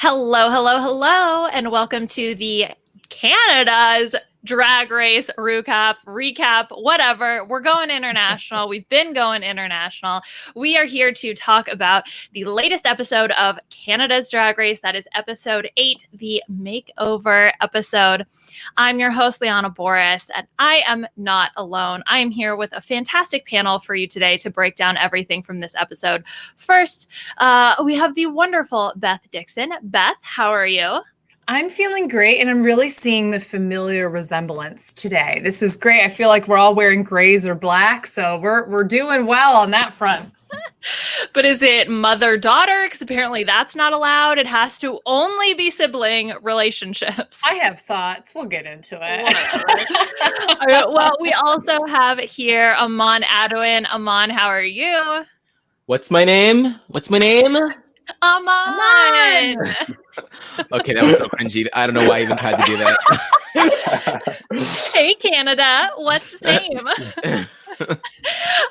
Hello, hello, hello, and welcome to the Canada's Drag Race recap, whatever. We're going international. We've been going international. We are here to talk about the latest episode of Canada's Drag Race. That is episode 8, the Makeover episode. I'm your host, Liana Boraas, and I am not alone. I am here with a fantastic panel for you today to break down everything from this episode. First, we have the wonderful Beth Dixon. Beth, how are you? I'm feeling great, and I'm really seeing the familiar resemblance today. This is great. I feel like we're all wearing grays or black, so we're doing well on that front. But is it mother-daughter? Because apparently that's not allowed. It has to only be sibling relationships. I have thoughts. We'll get into it. Well, we also have here Aman Adwin. Aman, how are you? What's my name? Aman! Okay, that was so cringy. I don't know why I even tried to do that. Hey, Canada. What's the name?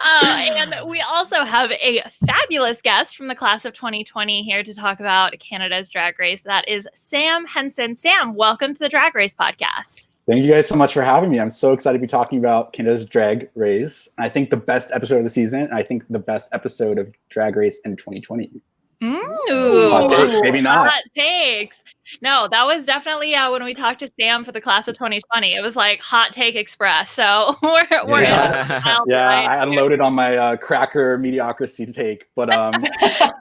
And we also have a fabulous guest from the class of 2020 here to talk about Canada's Drag Race. That is Sam Henson. Sam, welcome to the Drag Race podcast. Thank you guys so much for having me. I'm so excited to be talking about Canada's Drag Race. I think the best episode of the season. I think the best episode of Drag Race in 2020. Ooh, hot take, maybe not. Hot takes. No, that was definitely when we talked to Sam for the class of 2020. It was like hot take express. So we're in. I unloaded on my cracker mediocrity take, but I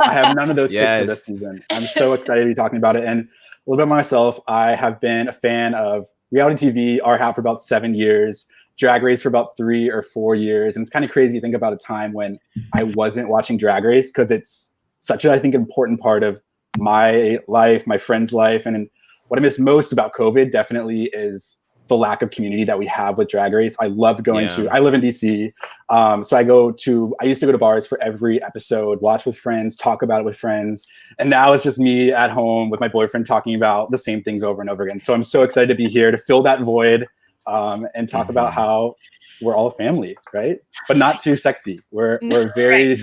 have none of those takes for this season. I'm so excited to be talking about it. And a little bit about myself, I have been a fan of reality TV, RHAP for about 7 years, Drag Race for about 3 or 4 years. And it's kind of crazy to think about a time when I wasn't watching Drag Race, because it's such a, I think, important part of my life, my friend's life. And what I miss most about COVID definitely is the lack of community that we have with Drag Race. I love going I live in DC. So I used to go to bars for every episode, watch with friends, talk about it with friends. And now it's just me at home with my boyfriend talking about the same things over and over again. So I'm so excited to be here to fill that void and talk about how we're all a family, right? But not too sexy. We're very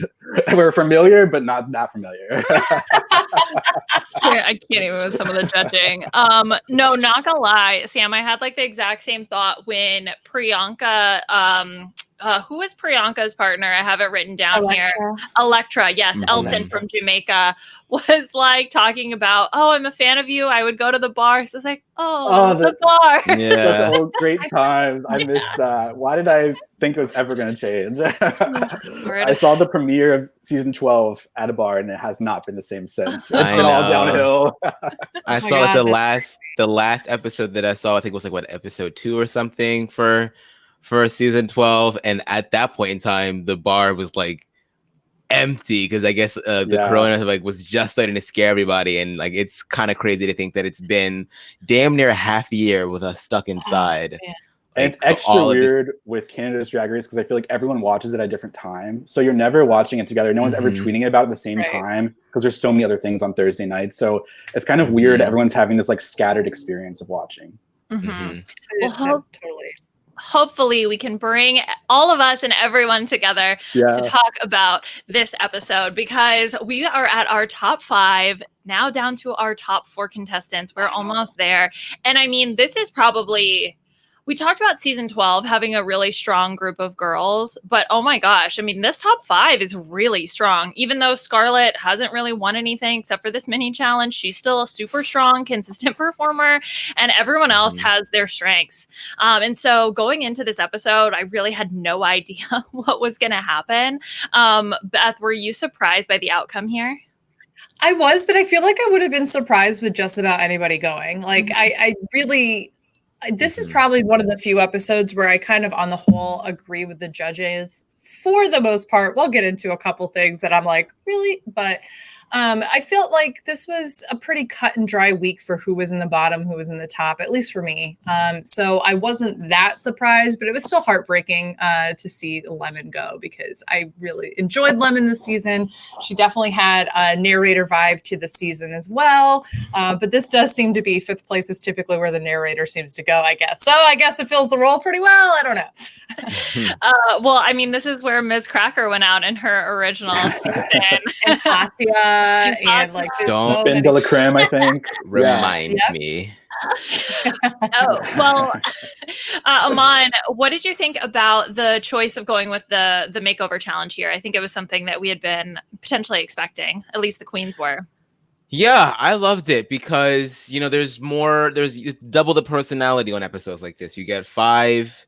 we're familiar, but not that familiar. I can't even with some of the judging. No, not gonna lie, Sam, I had like the exact same thought when Priyanka, who is Priyanka's partner? I have it written down here. Elektra, yes, Elton from Jamaica was like talking about, oh, I'm a fan of you. I would go to the bar. So it's like, the bar. Yeah, those great times. I missed that. Why did I think it was ever going to change? I saw the premiere of season 12 at a bar, and it has not been the same since. It's been all downhill. I saw like the last episode that I saw, I think was like episode 2 or something for season 12, and at that point in time the bar was like empty because I guess the corona was just starting to scare everybody, and like it's kind of crazy to think that it's been damn near a half year with us stuck inside. And it's extra weird with Canada's Drag Race because I feel like everyone watches it at a different time, so you're never watching it together. No one's ever tweeting about it at the same time because there's so many other things on Thursday nights. So it's kind of weird. Everyone's having this like scattered experience of watching. Well, hopefully we can bring all of us and everyone together to talk about this episode, because we are at our top 5 now, down to our top 4 contestants. We're almost there. And I mean, this is probably, we talked about season 12 having a really strong group of girls, but oh my gosh, I mean, this top 5 is really strong. Even though Scarlet hasn't really won anything except for this mini challenge, she's still a super strong, consistent performer, and everyone else has their strengths. And so going into this episode, I really had no idea what was going to happen. Beth, were you surprised by the outcome here? I was, but I feel like I would have been surprised with just about anybody going. Like, I really... This is probably one of the few episodes where I kind of, on the whole, agree with the judges for the most part. We'll get into a couple things that I'm like, really? But I felt like this was a pretty cut and dry week for who was in the bottom, who was in the top, at least for me. So I wasn't that surprised, but it was still heartbreaking to see Lemon go, because I really enjoyed Lemon this season. She definitely had a narrator vibe to the season as well. But this does seem to be 5th place is typically where the narrator seems to go, I guess. So I guess it fills the role pretty well. I don't know. Well, I mean, this is where Ms. Cracker went out in her original season. And Katya and like don't Ben de la Creme, I think. Remind me. Oh, well, Aman, what did you think about the choice of going with the makeover challenge here? I think it was something that we had been potentially expecting, at least the queens were. Yeah, I loved it because, there's double the personality on episodes like this. You get 5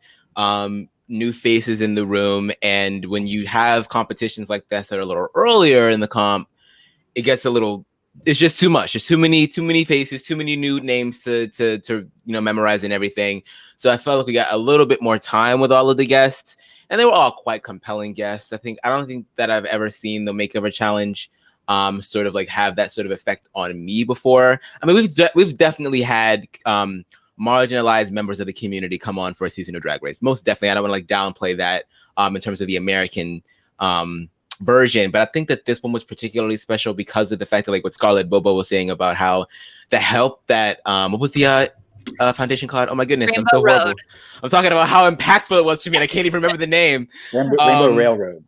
new faces in the room, and when you have competitions like this that are a little earlier in the comp, it gets it's just too much. There's too many faces, too many new names to memorize and everything. So I felt like we got a little bit more time with all of the guests, and they were all quite compelling guests. I don't think that I've ever seen the Makeover Challenge sort of like have that sort of effect on me before. I mean, we've definitely had marginalized members of the community come on for a season of Drag Race. Most definitely. I don't want to downplay that in terms of the American version, but I think that this one was particularly special because of the fact that, like what Scarlet Bobo was saying about how the help that what was the foundation called? Oh my goodness, Rainbow I'm so horrible. Road. I'm talking about how impactful it was to me, and I can't even remember the name. Rainbow Railroad.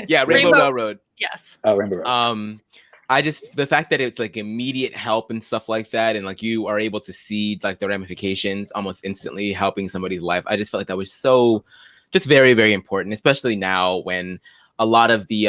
Yeah, Rainbow Railroad. Yes. Oh, Rainbow Road. The fact that it's like immediate help and stuff like that, and like you are able to see like the ramifications almost instantly helping somebody's life. I just felt like that was so just very, very important, especially now when a lot of the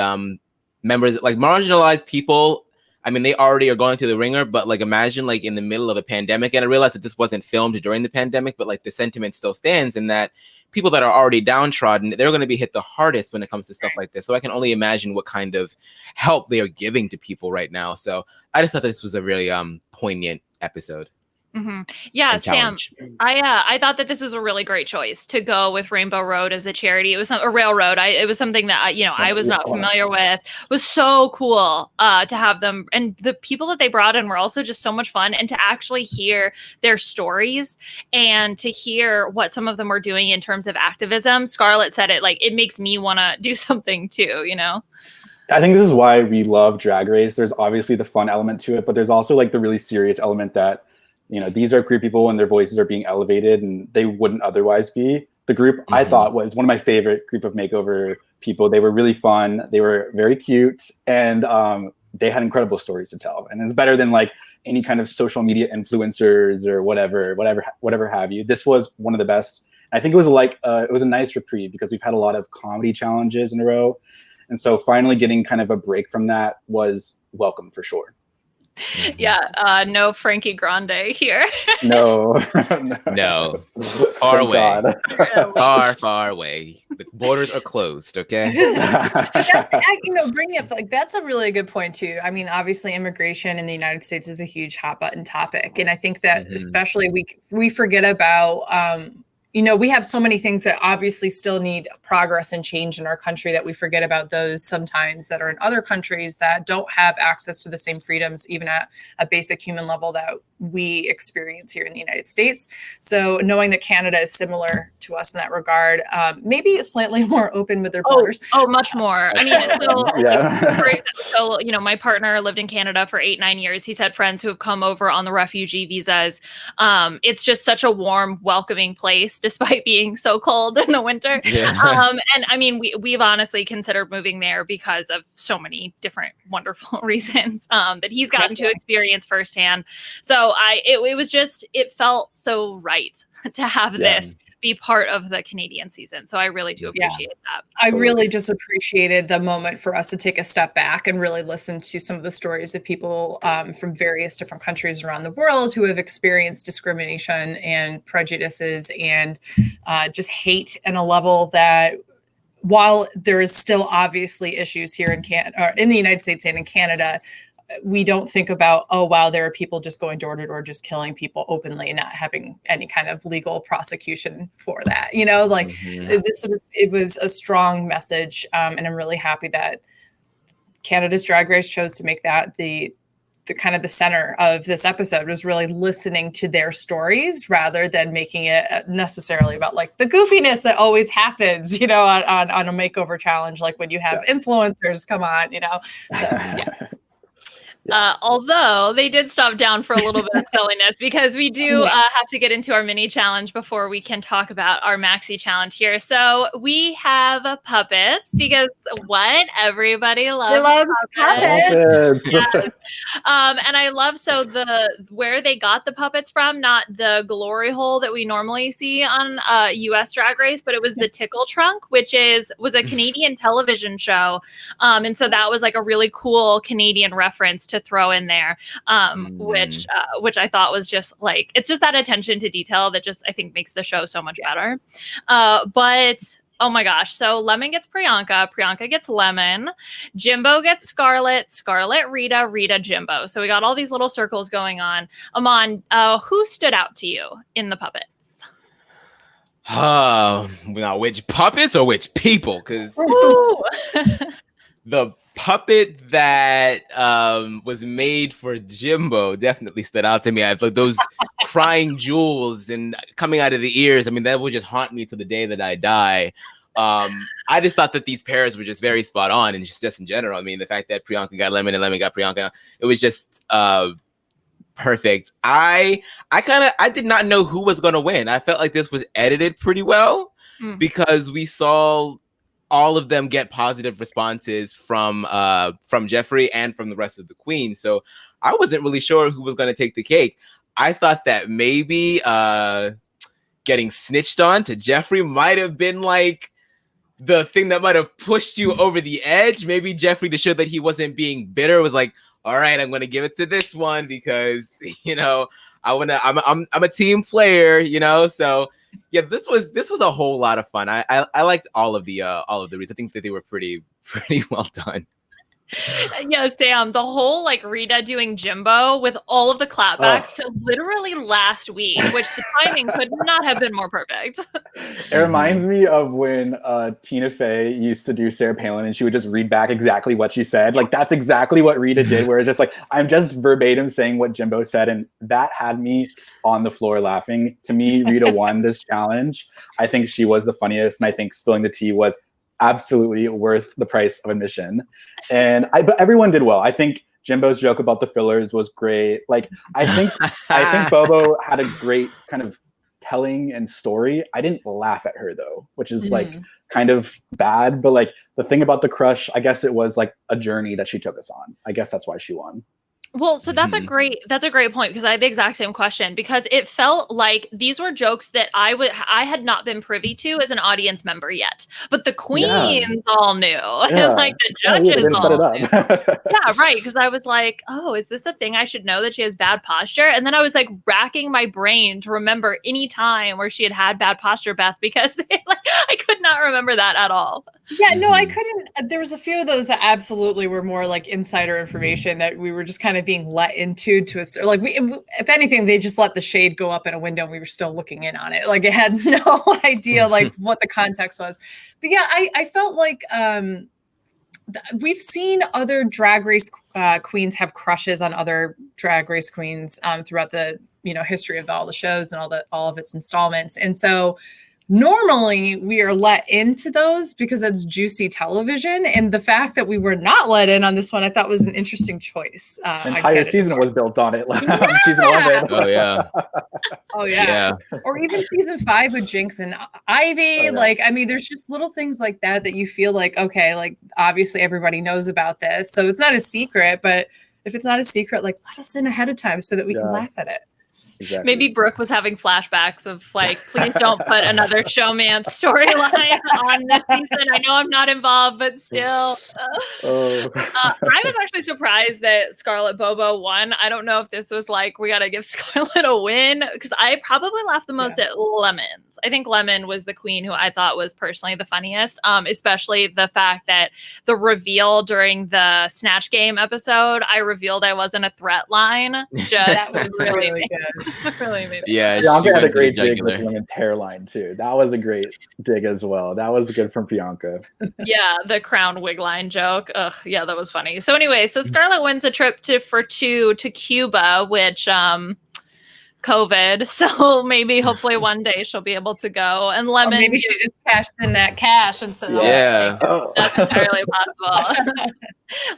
members, like marginalized people, I mean, they already are going through the ringer, but like imagine like in the middle of a pandemic, and I realized that this wasn't filmed during the pandemic, but like the sentiment still stands in that people that are already downtrodden, they're going to be hit the hardest when it comes to stuff like this. So I can only imagine what kind of help they are giving to people right now. So I just thought that this was a really poignant episode. Mm-hmm. Yeah, Sam, I thought that this was a really great choice to go with Rainbow Road as a charity. It was a railroad. It was something that I was not familiar with. It was so cool to have them, and the people that they brought in were also just so much fun. And to actually hear their stories and to hear what some of them were doing in terms of activism. Scarlet said it like it makes me want to do something too. I think this is why we love Drag Race. There's obviously the fun element to it, but there's also like the really serious element that these are queer people and their voices are being elevated and they wouldn't otherwise be. The group I thought was one of my favorite group of makeover people. They were really fun. They were very cute, and they had incredible stories to tell. And it's better than like any kind of social media influencers or whatever have you. This was one of the best. I think it was it was a nice reprieve because we've had a lot of comedy challenges in a row. And so finally getting kind of a break from that was welcome for sure. Yeah, no Frankie Grande here. No. Far away. Far away. The borders are closed, okay? Bringing up that's a really good point too. I mean, obviously immigration in the United States is a huge hot button topic. And I think that especially we forget about we have so many things that obviously still need progress and change in our country that we forget about those sometimes that are in other countries that don't have access to the same freedoms, even at a basic human level that we experience here in the United States. So knowing that Canada is similar to us in that regard, maybe slightly more open with their borders. Oh, much more. I mean, so my partner lived in Canada for 8-9 years. He's had friends who have come over on the refugee visas. It's just such a warm, welcoming place, despite being so cold in the winter. Yeah. And I mean, we've honestly considered moving there because of so many different wonderful reasons that he's gotten to experience firsthand. So it felt so right to have this be part of the Canadian season. So I really do appreciate that. I really just appreciated the moment for us to take a step back and really listen to some of the stories of people from various different countries around the world who have experienced discrimination and prejudices and just hate in a level that, while there is still obviously issues here in the United States and in Canada, we don't think about, oh, wow, there are people just going door to door, just killing people openly and not having any kind of legal prosecution for that. It was a strong message. And I'm really happy that Canada's Drag Race chose to make that the kind of the center of this episode, was really listening to their stories rather than making it necessarily about like the goofiness that always happens, on a makeover challenge, like when you have influencers come on, so. Although they did stop down for a little bit of silliness because we do have to get into our mini challenge before we can talk about our Maxi challenge here. So we have puppets because what? Everybody loves puppets. Yes. And I love where they got the puppets from, not the glory hole that we normally see on US Drag Race, but it was the Tickle Trunk, which was a Canadian television show. And so that was like a really cool Canadian reference to throw in there, which I thought was just like, it's just that attention to detail that just, I think, makes the show so much better. But oh my gosh. So Lemon gets Priyanka, Priyanka gets Lemon, Jimbo gets Scarlet, Scarlet, Rita, Rita, Jimbo. So we got all these little circles going on. Aman, who stood out to you in the puppets? Now which puppets or which people? Because the puppet that was made for Jimbo definitely stood out to me. I like those crying jewels and coming out of the ears. I mean, that would just haunt me to the day that I die. I just thought that these pairs were just very spot on, and just in general. I mean, the fact that Priyanka got Lemon and Lemon got Priyanka, it was just perfect. I did not know who was going to win. I felt like this was edited pretty well because we saw all of them get positive responses from Jeffrey and from the rest of the queens. So I wasn't really sure who was going to take the cake. I thought that maybe getting snitched on to Jeffrey might have been like the thing that might have pushed you over the edge. Maybe Jeffrey, to show that he wasn't being bitter, was like, all right, I'm going to give it to this one because, you know, I'm a team player, you know? So yeah, this was a whole lot of fun. I liked all of the reads. I think that they were pretty well done. Yeah, Sam, the whole like Rita doing Jimbo with all of the clapbacks to literally last week, which the timing could not have been more perfect. It reminds me of when Tina Fey used to do Sarah Palin and she would just read back exactly what she said. Like that's exactly what Rita did, where it's just like, I'm just verbatim saying what Jimbo said. And that had me on the floor laughing. To me, Rita won this challenge. I think she was the funniest. And I think spilling the tea was absolutely worth the price of admission. But everyone did well. I think Jimbo's joke about the fillers was great. Like I think Bobo had a great kind of telling and story. I didn't laugh at her though, which is like kind of bad. But like the thing about the crush, I guess it was like a journey that she took us on. I guess that's why she won. Well, so that's a great point because I had the exact same question, because it felt like these were jokes that I had not been privy to as an audience member yet, but the queens all knew and like the judges all knew. Yeah, right. Because I was like, oh, is this a thing I should know that she has bad posture? And then I was like racking my brain to remember any time where she had bad posture, Beth, because I could not remember that at all. Yeah, no, I couldn't. There was a few of those that absolutely were more like insider information that we were just kind of being let into like if anything, they just let the shade go up in a window and we were still looking in on it. Like it had no idea like what the context was. But yeah, I felt like we've seen other Drag Race queens have crushes on other Drag Race queens throughout the history of all the shows and all of its installments, and so normally we are let into those because it's juicy television, and the fact that we were not let in on this one I thought was an interesting choice. Entire season was built on it. Season 11. Oh yeah. Or even season 5 with Jinx and Ivy. Like I mean there's just little things like that you feel like, okay, like obviously everybody knows about this, so it's not a secret. But if it's not a secret, like let us in ahead of time so that we can laugh at it. Exactly. Maybe Brooke was having flashbacks of like, please don't put another showman storyline on this season. I know I'm not involved, but still. I was actually surprised that Scarlet Bobo won. I don't know if this was like, we got to give Scarlet a win, because I probably laughed the most at Lemon's. I think Lemon was the queen who I thought was personally the funniest, especially the fact that the reveal during the Snatch Game episode, I revealed I wasn't a threat line. That was really good. Really made it. Yeah, Priyanka had a great dig with Lemon's hairline too. That was a great dig as well. That was good from Priyanka. Yeah, the crown wig line joke. Ugh, yeah, that was funny. So anyway, Scarlet wins a trip for two to Cuba, which COVID, so maybe hopefully one day she'll be able to go. And Lemon, maybe she just cashed in that cash instead of that's entirely possible.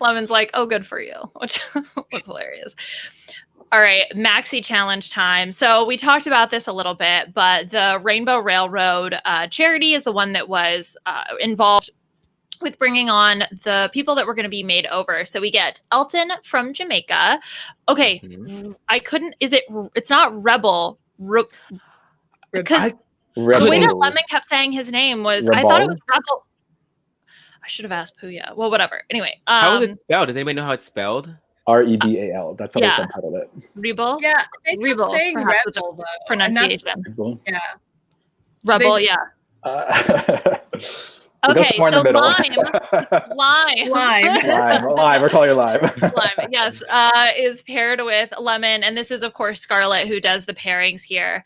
Lemon's like, oh, good for you, which was hilarious. All right, Maxi challenge time. So we talked about this a little bit, but the Rainbow Railroad charity is the one that was involved with bringing on the people that were going to be made over. So we get Elton from Jamaica. Okay, it's not Rebel. Because the way that Lemon kept saying his name was, I thought it was Rebel. I should have asked Puya. Well, whatever. Anyway. How is it spelled? Does anybody know how it's spelled? REBAL. That's how they subtitled it. Rebel? Yeah, they kept saying Rebel, though. Pronunciation. Yeah. Rebel, Okay, so Lime. We're calling you Lime. Lime, yes, is paired with Lemon, and this is, of course, Scarlet, who does the pairings here.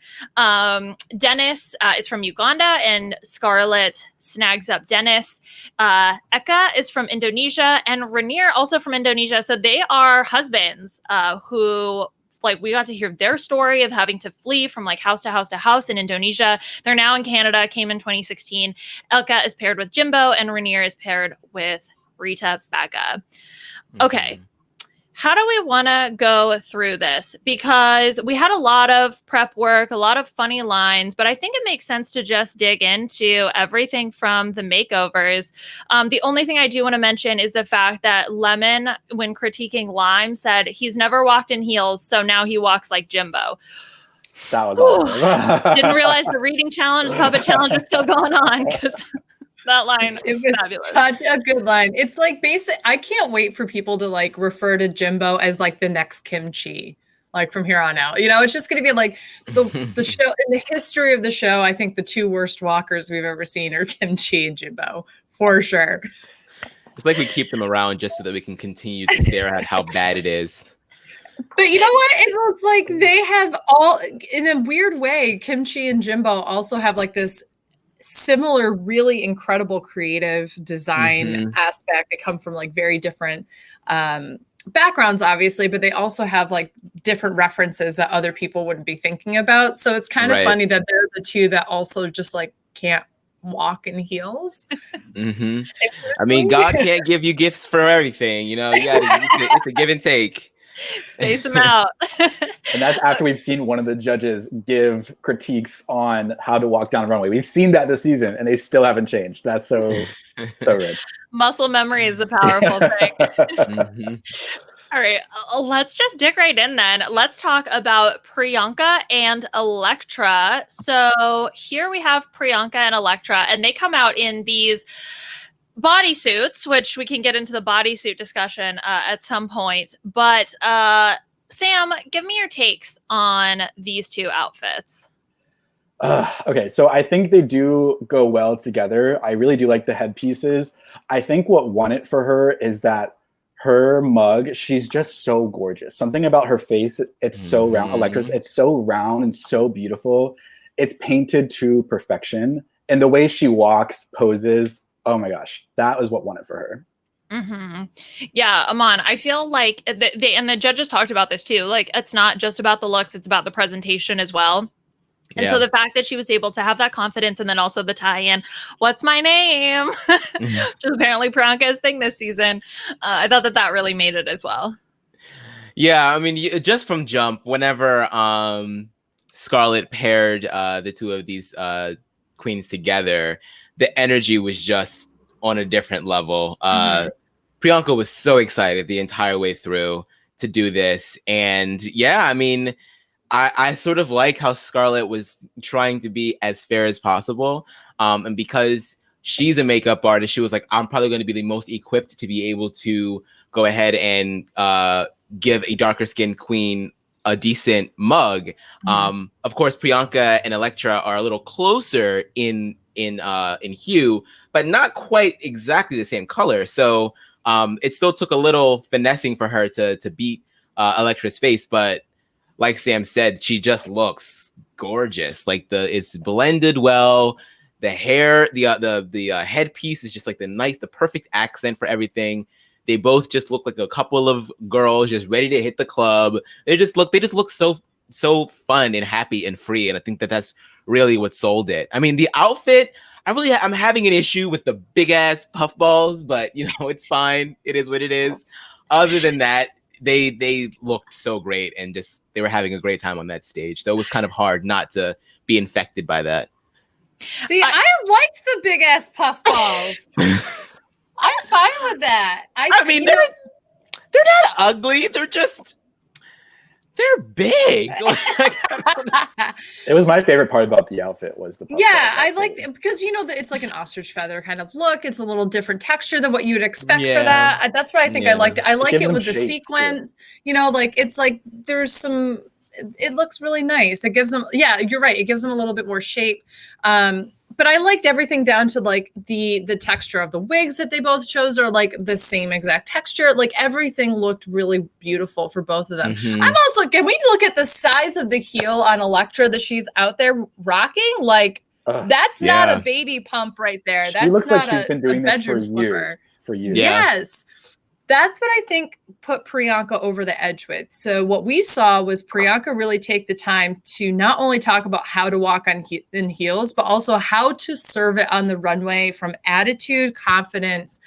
Dennis is from Uganda, and Scarlet snags up Dennis. Eka is from Indonesia, and Rainier also from Indonesia. So they are husbands who... Like, we got to hear their story of having to flee from like house to house to house in Indonesia. They're now in Canada, came in 2016. Elka is paired with Jimbo, and Rainier is paired with Rita Baga. Okay. How do we want to go through this? Because we had a lot of prep work, a lot of funny lines, but I think it makes sense to just dig into everything from the makeovers. The only thing I do want to mention is the fact that Lemon, when critiquing Lime, said he's never walked in heels, so now he walks like Jimbo. That was awesome. Didn't realize the reading challenge, puppet challenge is still going on because... That line, it was fabulous. Such a good line. It's like I can't wait for people to like refer to Jimbo as like the next kimchi, like from here on out. You know, it's just going to be like the show in the history of the show. I think the two worst walkers we've ever seen are Kimchi and Jimbo for sure. It's like we keep them around just so that we can continue to stare at how bad it is. But you know what? It's like they have all, in a weird way, Kimchi and Jimbo also have like this similar, really incredible creative design aspect. They come from like very different backgrounds, obviously, but they also have like different references that other people wouldn't be thinking about. So it's kind of funny that they're the two that also just like can't walk in heels. I mean, God can't give you gifts for everything, you know. You gotta, it's a give and take. Space them out. And that's after we've seen one of the judges give critiques on how to walk down a runway. We've seen that this season, and they still haven't changed. That's so rich. Muscle memory is a powerful thing. All right, let's just dig right in then. Let's talk about Priyanka and Elektra. So here we have Priyanka and Elektra, and they come out in these bodysuits, which we can get into the bodysuit discussion at some point. But Sam, give me your takes on these two outfits. Okay, so I think they do go well together. I really do like the headpieces. I think what won it for her is that her mug, she's just so gorgeous. Something about her face, it's so round. Elektra's, it's so round and so beautiful. It's painted to perfection. And the way she walks, poses, oh my gosh, that was what won it for her. Yeah, Aman, I feel like they and the judges talked about this too. Like, it's not just about the looks, it's about the presentation as well. And so the fact that she was able to have that confidence, and then also the tie-in, what's my name? Which is apparently Priyanka's thing this season. I thought that really made it as well. Yeah, I mean, just from jump, whenever Scarlet paired the two of these queens together, the energy was just on a different level. Priyanka was so excited the entire way through to do this. And yeah, I mean, I sort of like how Scarlet was trying to be as fair as possible. And because she's a makeup artist, she was like, I'm probably going to be the most equipped to be able to go ahead and give a darker skinned queen a decent mug. Of course, Priyanka and Elektra are a little closer in hue, but not quite exactly the same color. So it still took a little finessing for her to beat Elektra's face. But like Sam said, she just looks gorgeous. Like it's blended well. The hair, the headpiece is just like the perfect accent for everything. They both just look like a couple of girls just ready to hit the club. They just look so so fun and happy and free. And I think that that's really what sold it. I mean, the outfit, I'm having an issue with the big ass puffballs, but you know, it's fine. It is what it is. Other than that, they looked so great and just they were having a great time on that stage. So it was kind of hard not to be infected by that. See, I liked the big ass puffballs. I'm fine with that. I mean, they're not ugly. They're big. It was my favorite part about the outfit was the puff I like because you know that it's like an ostrich feather kind of look. It's a little different texture than what you would expect for that. That's what I think I liked. I like it with the sequins. You know, like it's like there's some. It looks really nice. It gives them. Yeah, you're right. It gives them a little bit more shape. But I liked everything down to like the texture of the wigs that they both chose are like the same exact texture. Like everything looked really beautiful for both of them. I'm also, can we look at the size of the heel on Elektra that she's out there rocking? Like that's not a baby pump right there. That's looks not like she's been doing this for years. Yes. That's what I think put Priyanka over the edge with. So what we saw was Priyanka really take the time to not only talk about how to walk in heels, but also how to serve it on the runway from attitude, confidence,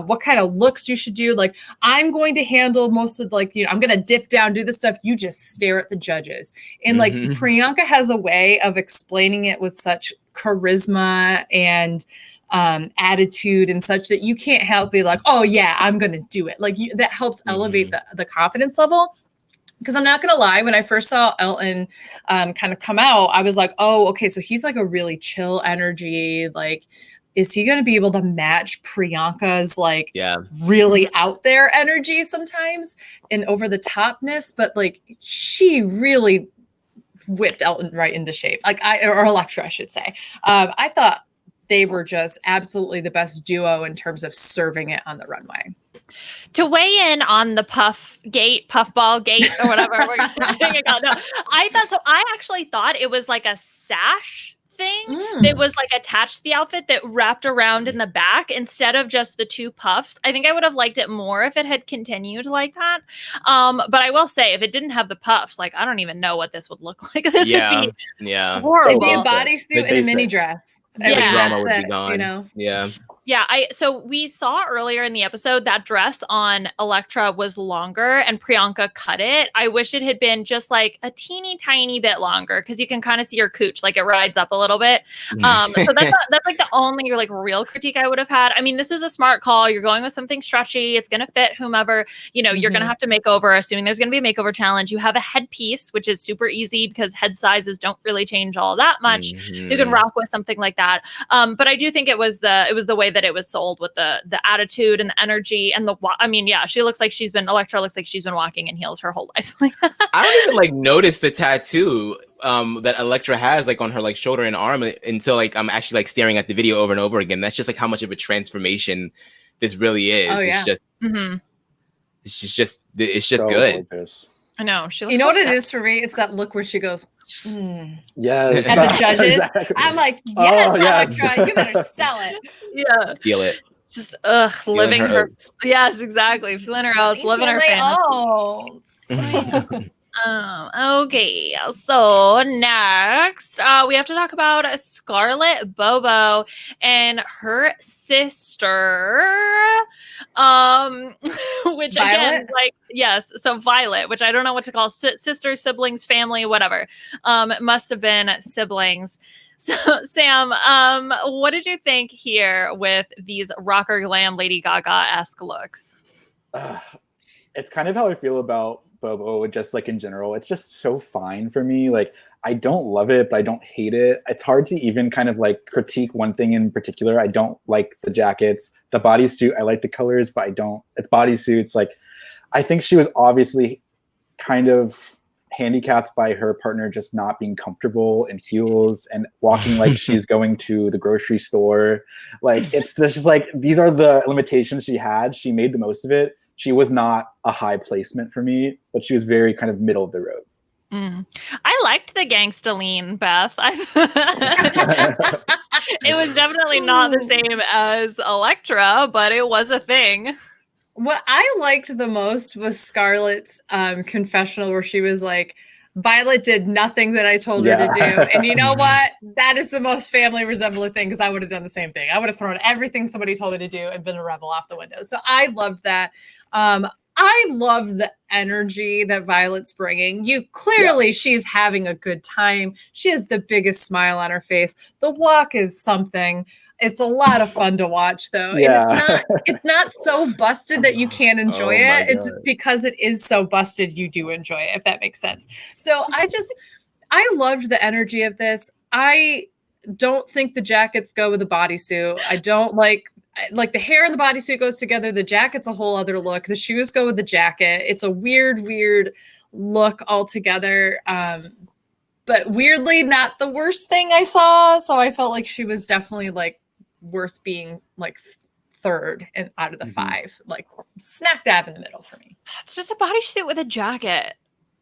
what kind of looks you should do. Like, I'm going to handle most of I'm going to dip down, do this stuff. You just stare at the judges. And like Priyanka has a way of explaining it with such charisma and attitude and such that you can't help be like, oh yeah, I'm gonna do it. Like that helps elevate the confidence level. Because I'm not gonna lie, when I first saw Elton kind of come out, I was like, oh, okay, so he's like a really chill energy. Like, is he gonna be able to match Priyanka's really out there energy sometimes and over the topness? But like she really whipped Elton right into shape. Or Elektra, I should say. I thought they were just absolutely the duo in terms of serving it on the runway. To weigh in on the puffball gate, or whatever we're calling it. No, I actually thought it was like a sash thing that was like attached to the outfit that wrapped around in the back instead of just the two puffs. I think I would have liked it more if it had continued like that. But I will say, if it didn't have the puffs, like I don't even know what this would look like. This would be horrible. It'd be a bodysuit and a mini dress. The drama would be gone. You know? Yeah, so we saw earlier in the episode that dress on Elektra was longer and Priyanka cut it. I wish it had been just like a teeny tiny bit longer because you can kind of see her cooch, like it rides up a little bit. So that's like the only like real critique I would have had. I mean, this was a smart call. You're going with something stretchy. It's going to fit whomever, you're going to have to make over, assuming there's going to be a makeover challenge. You have a headpiece, which is super easy because head sizes don't really change all that much. You can rock with something like that. But I do think it was the way that it was sold with the attitude and the energy and Elektra looks like she's been walking in heels her whole life. I don't even like notice the tattoo that Elektra has like on her like shoulder and arm until like I'm actually like staring at the video over and over again. That's just like how much of a transformation this really is. Oh, yeah. It's just good. Gorgeous. I know. She looks you know so what sad. it is for me? It's that look where she goes, Yeah. at the judges. Exactly. I'm like, yes, Elektra, you better sell it. Yeah. Feel it. Just living her yes, exactly. Feeling her oats, living her fantasy. Okay, so next we have to talk about Scarlet Bobo and her sister, which Violet? again, so Violet, which I don't know what to call, sister, siblings, family, whatever. It must have been siblings. So Sam, what did you think here with these rocker glam Lady Gaga-esque looks? It's kind of how I feel about Bobo, just like in general. It's just so fine for me. Like, I don't love it, but I don't hate it. It's hard to even kind of like critique one thing in particular. I don't like the jackets, the bodysuit. I like the colors, but I don't. It's bodysuits. Like, I think she was obviously kind of handicapped by her partner just not being comfortable in heels and walking like she's going to the grocery store. Like, it's just like, these are the limitations she had. She made the most of it. She was not a high placement for me, but she was very kind of middle of the road. I liked the gangsta lean, Beth. It was definitely not the same as Elektra, but it was a thing. What I liked the most was Scarlett's confessional where she was like, Violet did nothing that I told her to do. And you know what? That is the most family resembling thing, because I would have done the same thing. I would have thrown everything somebody told me to do and been a rebel off the window. So I loved that. I love the energy that Violet's bringing. She's having a good time. She has the biggest smile on her face. The walk is something. It's a lot of fun to watch, though. Yeah. And it's not so busted that you can't enjoy it. It's because it is so busted you do enjoy it, if that makes sense. So I loved the energy of this. I don't think the jackets go with the bodysuit. I don't like the hair and the bodysuit goes together. The jacket's a whole other look. The shoes go with the jacket. It's a weird look altogether. But weirdly not the worst thing I saw. So I felt like she was definitely like worth being like third and out of the five, like smack dab in the middle for me. It's just a bodysuit with a jacket.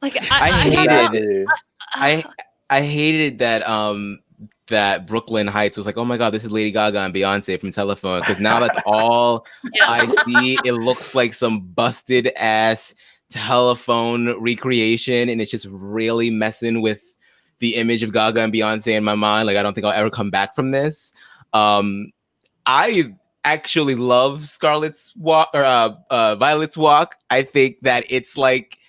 Like I hated that that Brooklyn Heights was like, oh my God, this is Lady Gaga and Beyonce from Telephone. Because now that's all I see. It looks like some busted ass Telephone recreation, and it's just really messing with the image of Gaga and Beyonce in my mind. Like, I don't think I'll ever come back from this. I actually love Scarlet's walk or Violet's walk. I think that it's like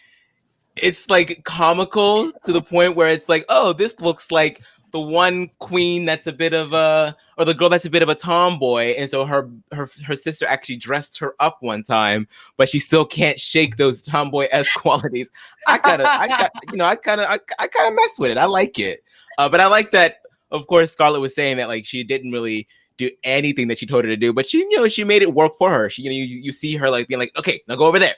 comical to the point where it's like, oh, this looks like the one queen that's a bit of or the girl that's a bit of a tomboy, and so her sister actually dressed her up one time, but she still can't shake those tomboy-esque qualities. I kind of mess with it. I like it, but I like that. Of course, Scarlet was saying that like she didn't really do anything that she told her to do, but she made it work for her. She, you see her like being like, okay, now go over there,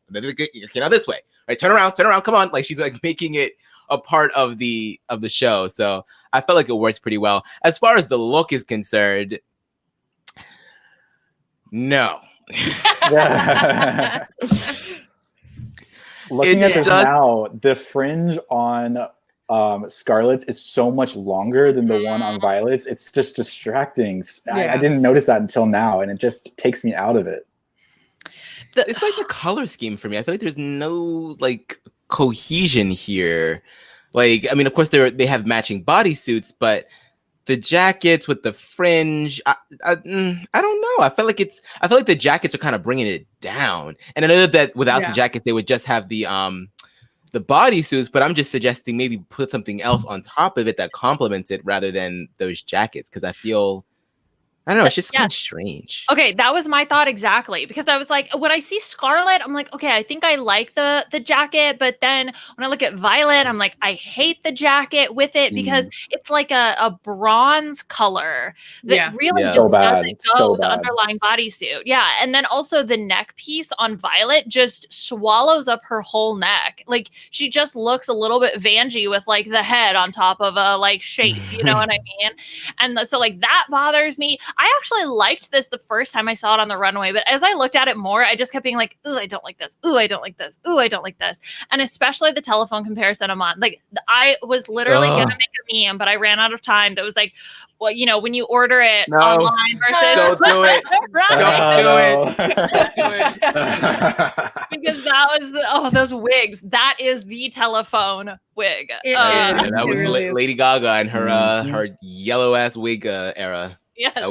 this way, right? Turn around, come on. Like she's like making it a part of the show. So I felt like it works pretty well. As far as the look is concerned, no. Looking at this now, the fringe on Scarlet's is so much longer than the one on Violet's. It's just distracting. I didn't notice that until now, and it just takes me out of it. It's like the color scheme for me. I feel like there's no like cohesion here. Like, I mean, of course they have matching bodysuits, but the jackets with the fringe, I don't know. I feel like the jackets are kind of bringing it down. And I know that without the jackets, they would just have the bodysuits, but I'm just suggesting maybe put something else on top of it that complements it rather than those jackets, because I don't know. It's just kind of strange. Okay, that was my thought exactly, because I was like, when I see Scarlet, I'm like, okay, I think I like the jacket, but then when I look at Violet, I'm like, I hate the jacket with it because it's like a bronze color that really just doesn't go with the underlying bodysuit. Yeah, and then also the neck piece on Violet just swallows up her whole neck. Like she just looks a little bit Vanjie with like the head on top of a like shape, you know what I mean? And so like that bothers me. I actually liked this the first time I saw it on the runway, but as I looked at it more, I just kept being like, ooh, I don't like this. Ooh, I don't like this. Ooh, I don't like this. And especially the telephone comparison I'm on. Like, I was literally going to make a meme, but I ran out of time. That was like, well, when you order it online versus... Don't do it. Don't do it. Because that was, those wigs. That is the telephone wig. That was Lady Gaga and her yellow-ass wig era. Yeah,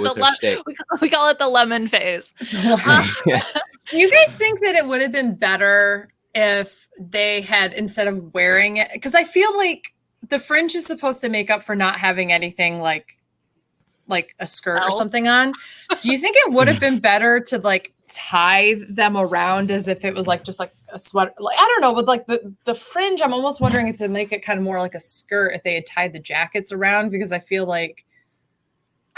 we call it the lemon phase. Do you guys think that it would have been better if they had, instead of wearing it, because I feel like the fringe is supposed to make up for not having anything like a skirt or something on. Do you think it would have been better to like tie them around as if it was like just like a sweater? Like, I don't know, with like the fringe, I'm almost wondering if to make it kind of more like a skirt if they had tied the jackets around, because I feel like,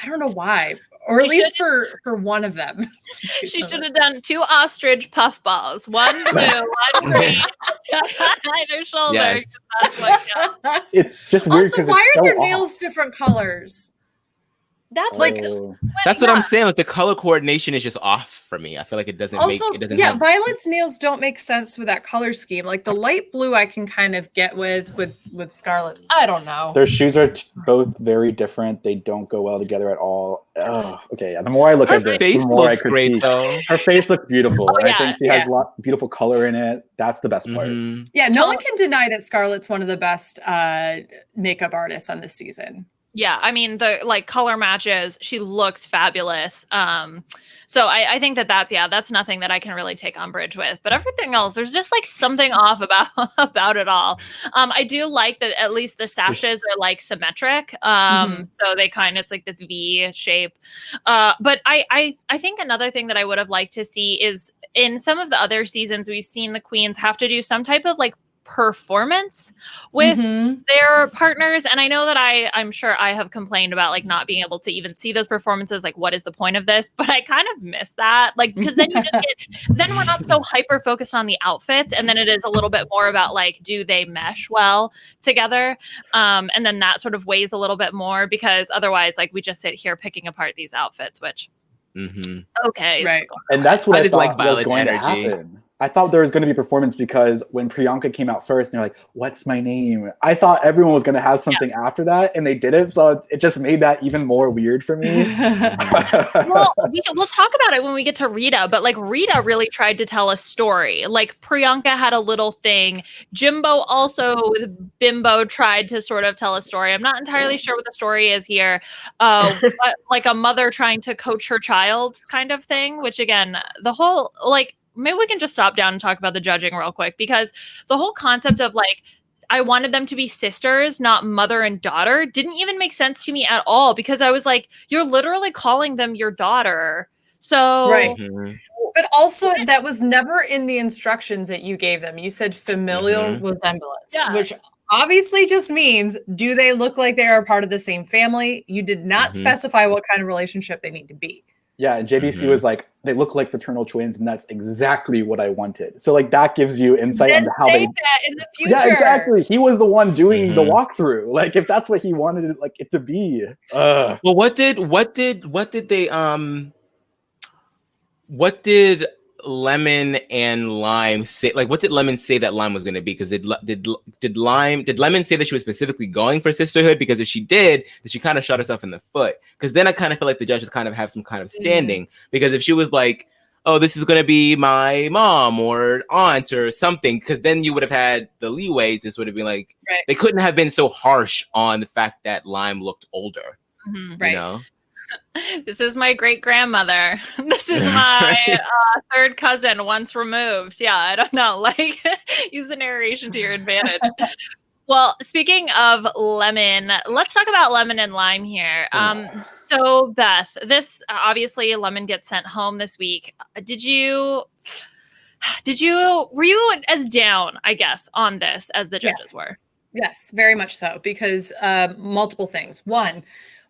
I don't know why, or at least for one of them. She should have done 2 ostrich puff balls. 1 blue, 1 green. Either shoulder. Yes. It's just weird because why are so their nails different colors? That's that's what I'm saying. Like the color coordination is just off for me. I feel like it doesn't Violet's nails don't make sense with that color scheme. Like the light blue, I can kind of get with Scarlet's. I don't know. Their shoes are both very different. They don't go well together at all. Oh, okay. Yeah. The more I look at this, the more I critique. Her face looks beautiful. I think she has a lot beautiful color in it. That's the best part. Yeah, no one can deny that Scarlett's one of the best makeup artists on this season. Yeah, I mean, the like color matches, she looks fabulous. So I think that's nothing that I can really take umbrage with. But everything else, there's just like something off about it all. I do like that at least the sashes are like symmetric. So they it's like this V shape. But I think another thing that I would have liked to see is in some of the other seasons, we've seen the queens have to do some type of like performance with their partners, and I know that I'm sure I have complained about like not being able to even see those performances, like what is the point of this, but I kind of miss that, like, because then you just then we're not so hyper focused on the outfits, and then it is a little bit more about like, do they mesh well together, and then that sort of weighs a little bit more, because otherwise like we just sit here picking apart these outfits, which okay, right, and that's what I thought was going to happen. I thought there was going to be performance because when Priyanka came out first, and they're like, "What's my name?" I thought everyone was going to have something after that, and they didn't. So it just made that even more weird for me. Well, we'll talk about it when we get to Rita, but like Rita really tried to tell a story. Like Priyanka had a little thing. Jimbo also with Bimbo tried to sort of tell a story. I'm not entirely sure what the story is here. But like a mother trying to coach her child kind of thing, which again, the whole like, maybe we can just stop down and talk about the judging real quick, because the whole concept of like, I wanted them to be sisters, not mother and daughter, didn't even make sense to me at all, because I was like, you're literally calling them your daughter. So, right. But also that was never in the instructions that you gave them. You said familial resemblance, which obviously just means, do they look like they are part of the same family? You did not specify what kind of relationship they need to be. Yeah, and JBC was like, they look like fraternal twins, and that's exactly what I wanted. So like that gives you insight into how they that in the future. Yeah, exactly. He was the one doing the walkthrough. Like if that's what he wanted it, like it to be. Well, what did Lemon and Lime say? Like, what did Lemon say that Lime was going to be? Because did Lemon say that she was specifically going for sisterhood? Because if she did, then she kind of shot herself in the foot. Because then I kind of feel like the judges kind of have some kind of standing. Because if she was like, "Oh, this is going to be my mom or aunt or something," because then you would have had the leeway to sort of be like, they couldn't have been so harsh on the fact that Lime looked older. Right. You know? This is my great grandmother. This is my third cousin once removed. Yeah, I don't know. Like, use the narration to your advantage. Well, speaking of Lemon, let's talk about Lemon and Lime here. So Beth, this obviously Lemon gets sent home this week. Were you as down, I guess, on this as the judges were? Yes, very much so, because multiple things. One,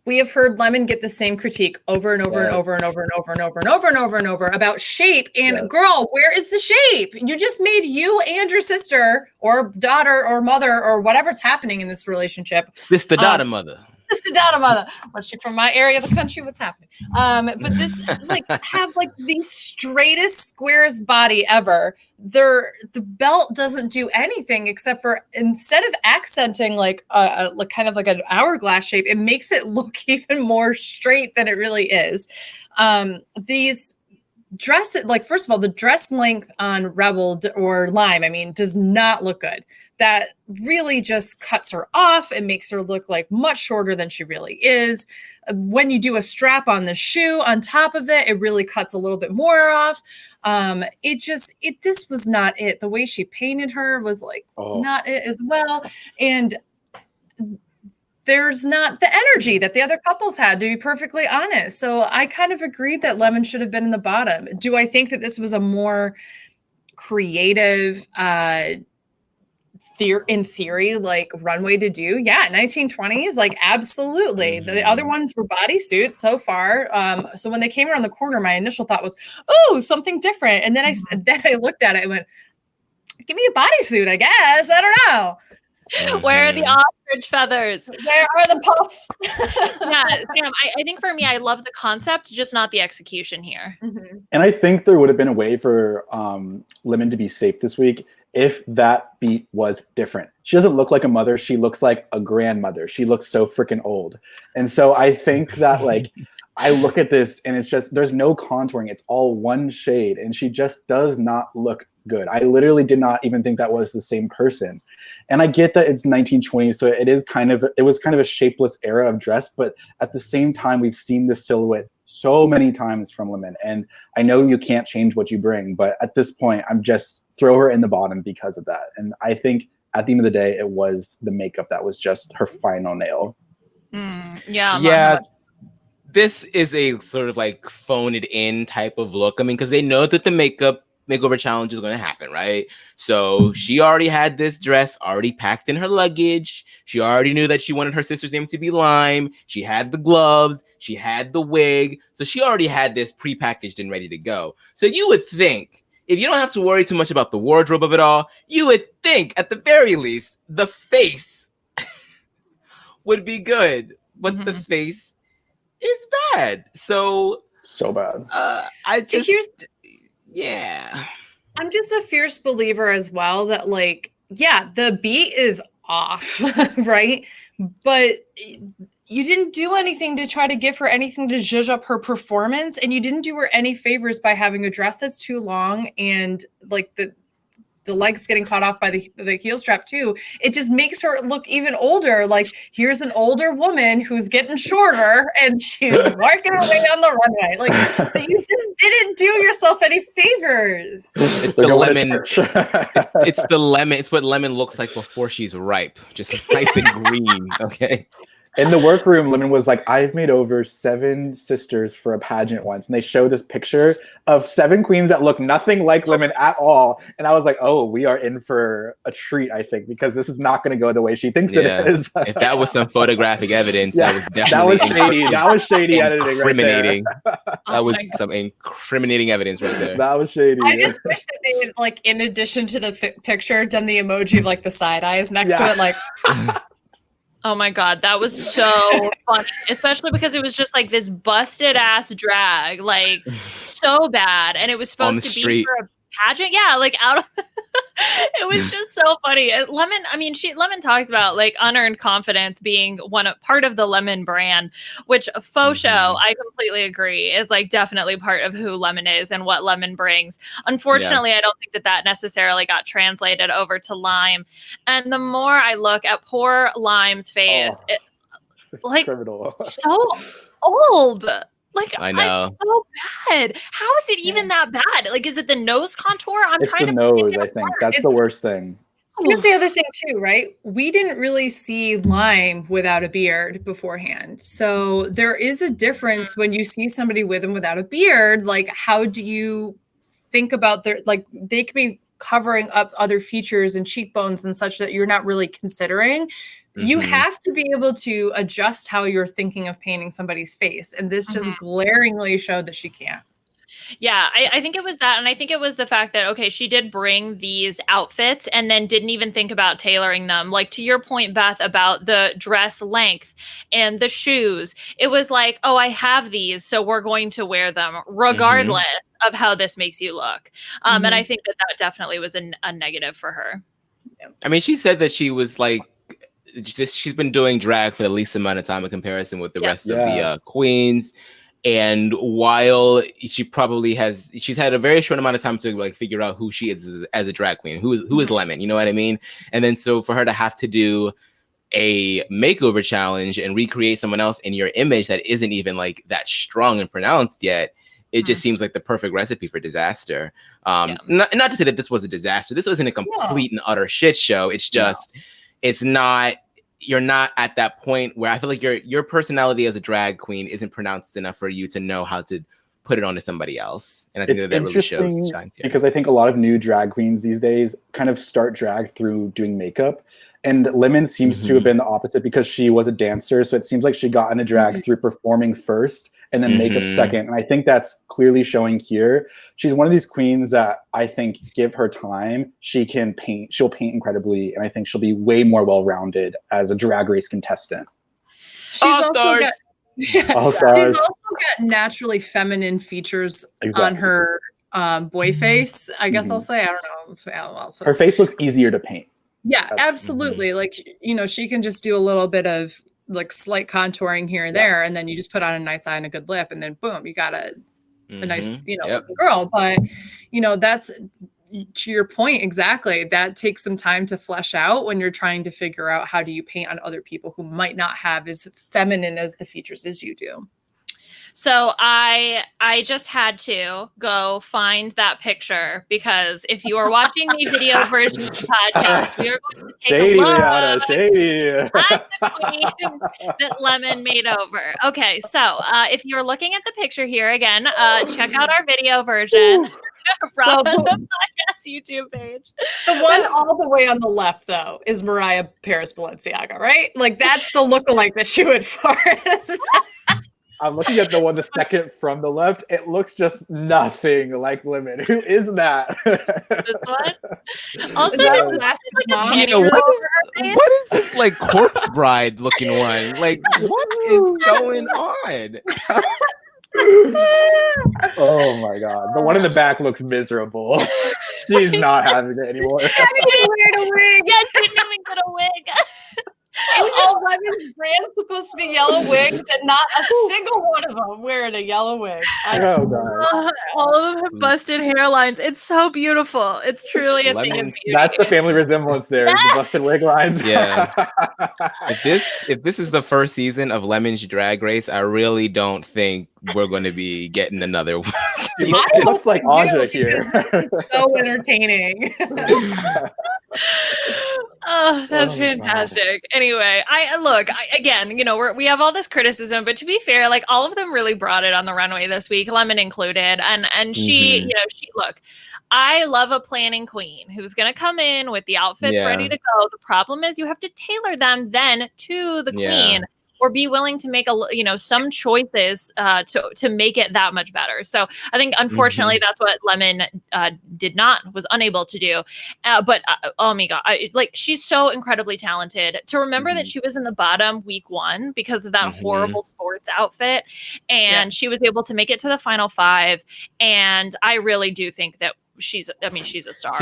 we have heard Lemon get the same critique over and over and over and over and over and over and over and over and over about shape. And girl, where is the shape? You just made you and your sister or daughter or mother or whatever's happening in this relationship. Sister, daughter, mother. Sister, daughter, mother. What's she from my area of the country? What's happening? But this like have like the straightest, squarest body ever. The belt doesn't do anything except for, instead of accenting like a kind of like an hourglass shape, it makes it look even more straight than it really is. These dresses, like, first of all, the dress length on Rebel or Lime, I mean, does not look good. That really just cuts her off and makes her look like much shorter than she really is. When you do a strap on the shoe on top of it, it really cuts a little bit more off. This was not it. The way she painted her was like not it as well. And there's not the energy that the other couples had, to be perfectly honest. So I kind of agreed that Lemon should have been in the bottom. Do I think that this was a more creative, in theory, like runway to do? Yeah, 1920s, like absolutely. The other ones were bodysuits so far. So when they came around the corner, my initial thought was, oh, something different. And then I looked at it and went, give me a bodysuit, I guess. I don't know. Where are the ostrich feathers? Where are the puffs? Yeah, Sam, I think for me, I love the concept, just not the execution here. And I think there would have been a way for Lemon to be safe this week if that beat was different. She doesn't look like a mother. She looks like a grandmother. She looks so freaking old. And so I think that like, I look at this and it's just, there's no contouring. It's all one shade and she just does not look good. I literally did not even think that was the same person. And I get that it's 1920s, so it was kind of a shapeless era of dress, but at the same time, we've seen this silhouette so many times from Lemon. And I know you can't change what you bring, but at this point, I'm just throw her in the bottom because of that. And I think at the end of the day, it was the makeup that was just her final nail. Yeah. This is a sort of like phone it in type of look. I mean, because they know that the makeover challenge is going to happen, right? So she already had this dress already packed in her luggage. She already knew that she wanted her sister's name to be Lime. She had the gloves. She had the wig. So she already had this prepackaged and ready to go. So you would think, if you don't have to worry too much about the wardrobe of it all, you would think at the very least, the face would be good. But the face is bad. So bad. I'm just a fierce believer as well that like, yeah, the beat is off, right? But you didn't do anything to try to give her anything to zhuzh up her performance, and you didn't do her any favors by having a dress that's too long and like the legs getting caught off by the heel strap too. It just makes her look even older. Like here's an older woman who's getting shorter and she's working her way on the runway. Like you just didn't do yourself any favors. It's the lemon. It's the lemon. It's what lemon looks like before she's ripe. Just nice and green. Okay. In the workroom, Lemon was like, I've made over 7 sisters for a pageant once. And they show this picture of 7 queens that look nothing like Lemon at all. And I was like, oh, we are in for a treat, I think, because this is not going to go the way she thinks it is. If that was some photographic evidence, that was definitely... That was shady. That was shady editing incriminating. That was some incriminating evidence right there. That was shady. I just wish that they had, like, in addition to the picture, done the emoji of, like, the side eyes next to it, like... Oh my God, that was so funny, especially because it was just like this busted ass drag, like so bad. And it was supposed to be for a pageant. Yeah, like out of it was just so funny. Lemon, I mean, Lemon talks about like unearned confidence being part of the Lemon brand, which faux show, I completely agree, is like definitely part of who Lemon is and what Lemon brings. Unfortunately, I don't think that necessarily got translated over to Lime. And the more I look at poor Lime's face, like so old. Like, I know. It's so bad. How is it even that bad? Like, is it the nose contour? It's the nose, I think. That's the worst thing. Here's the other thing, too, right? We didn't really see Lime without a beard beforehand. So there is a difference when you see somebody with and without a beard. Like, how do you think about their, like, they could be covering up other features and cheekbones and such that you're not really considering. You have to be able to adjust how you're thinking of painting somebody's face. And this just glaringly showed that she can't. Yeah, I think it was that. And I think it was the fact that, okay, she did bring these outfits and then didn't even think about tailoring them. Like to your point, Beth, about the dress length and the shoes. It was like, oh, I have these, so we're going to wear them regardless of how this makes you look. And I think that definitely was a negative for her. I mean, she said that she was like, she's been doing drag for the least amount of time in comparison with the rest of the queens. And while she probably she's had a very short amount of time to like figure out who she is as a drag queen, who is Lemon, you know what I mean? And then so for her to have to do a makeover challenge and recreate someone else in your image that isn't even like that strong and pronounced yet, it just seems like the perfect recipe for disaster. Not to say that this was a disaster. This wasn't a complete and utter shit show. It's just, it's not, you're not at that point where I feel like your personality as a drag queen isn't pronounced enough for you to know how to put it onto somebody else. And I think that really shines here. Because I think a lot of new drag queens these days kind of start drag through doing makeup. And Lemon seems to have been the opposite because she was a dancer. So it seems like she got into drag through performing first and then makeup second. And I think that's clearly showing here. She's one of these queens that I think give her time, she can paint. She'll paint incredibly. And I think she'll be way more well-rounded as a Drag Race contestant. She's also got naturally feminine features on her boy face, I guess I'll say. I don't know. Her face looks easier to paint. Yeah, absolutely. Like, she can just do a little bit of like slight contouring here and there, and then you just put on a nice eye and a good lip, and then boom, you got a nice, looking girl. But, that's, to your point, exactly. That takes some time to flesh out when you're trying to figure out how do you paint on other people who might not have as feminine as the features as you do. So I just had to go find that picture, because if you are watching the video version of the podcast, we are going to take a look at the queen that Lemon made over. Okay, so if you're looking at the picture here again, check out our video version from the podcast YouTube page. The one all the way on the left, though, is Mariah Paris Balenciaga, right? Like, that's the lookalike that she went for. I'm looking at the second from the left. It looks just nothing like Lemon. Who is that? This one? Also, what is this like corpse bride looking one? Like, what is going on? Oh my god. The one in the back looks miserable. She's not having it anymore. She didn't even get a wig. All Lemon's brand's supposed to be yellow wigs, and not a single one of them wearing a yellow wig. Oh god! All of them have busted hairlines. It's so beautiful. It's truly a thing of beauty. That's the family resemblance there. The busted wig lines. Yeah. If this is the first season of Lemon's Drag Race, I really don't think we're going to be getting another one. It looks like Aja here. So entertaining. Oh, that's fantastic. Anyway, again, we have all this criticism, but to be fair, like, all of them really brought it on the runway this week, Lemon included. And she, look, I love a planning queen who's going to come in with the outfits ready to go. The problem is you have to tailor them then to the queen, or be willing to make some choices to make it that much better. So I think, unfortunately, that's what Lemon was unable to do. But oh my god, she's so incredibly talented. To remember that she was in the bottom week 1 because of that horrible sports outfit, and she was able to make it to the final 5. And I really do think that she's a star.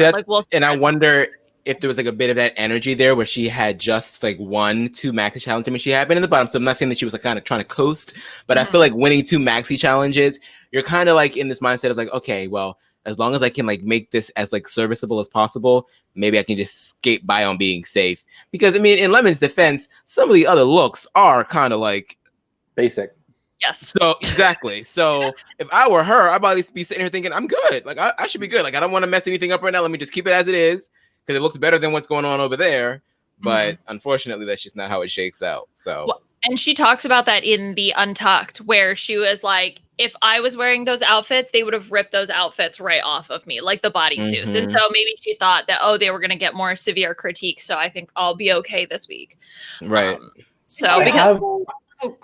And I wonder if there was like a bit of that energy there where she had just like won 2 Maxi challenges. I mean, she had been in the bottom, so I'm not saying that she was like kind of trying to coast, but I feel like winning 2 Maxi challenges, you're kind of like in this mindset of like, okay, well, as long as I can like make this as like serviceable as possible, maybe I can just skate by on being safe. Because I mean, in Lemon's defense, some of the other looks are kind of like basic. Yes. So exactly. So if I were her, I'd at least be sitting here thinking, I'm good. Like I should be good. Like I don't want to mess anything up right now. Let me just keep it as it is, because it looks better than what's going on over there. But unfortunately, that's just not how it shakes out. So, well, and she talks about that in the Untucked, where she was like, if I was wearing those outfits, they would have ripped those outfits right off of me, like the bodysuits. And so maybe she thought that, they were going to get more severe critiques. So I think I'll be okay this week. Right. Go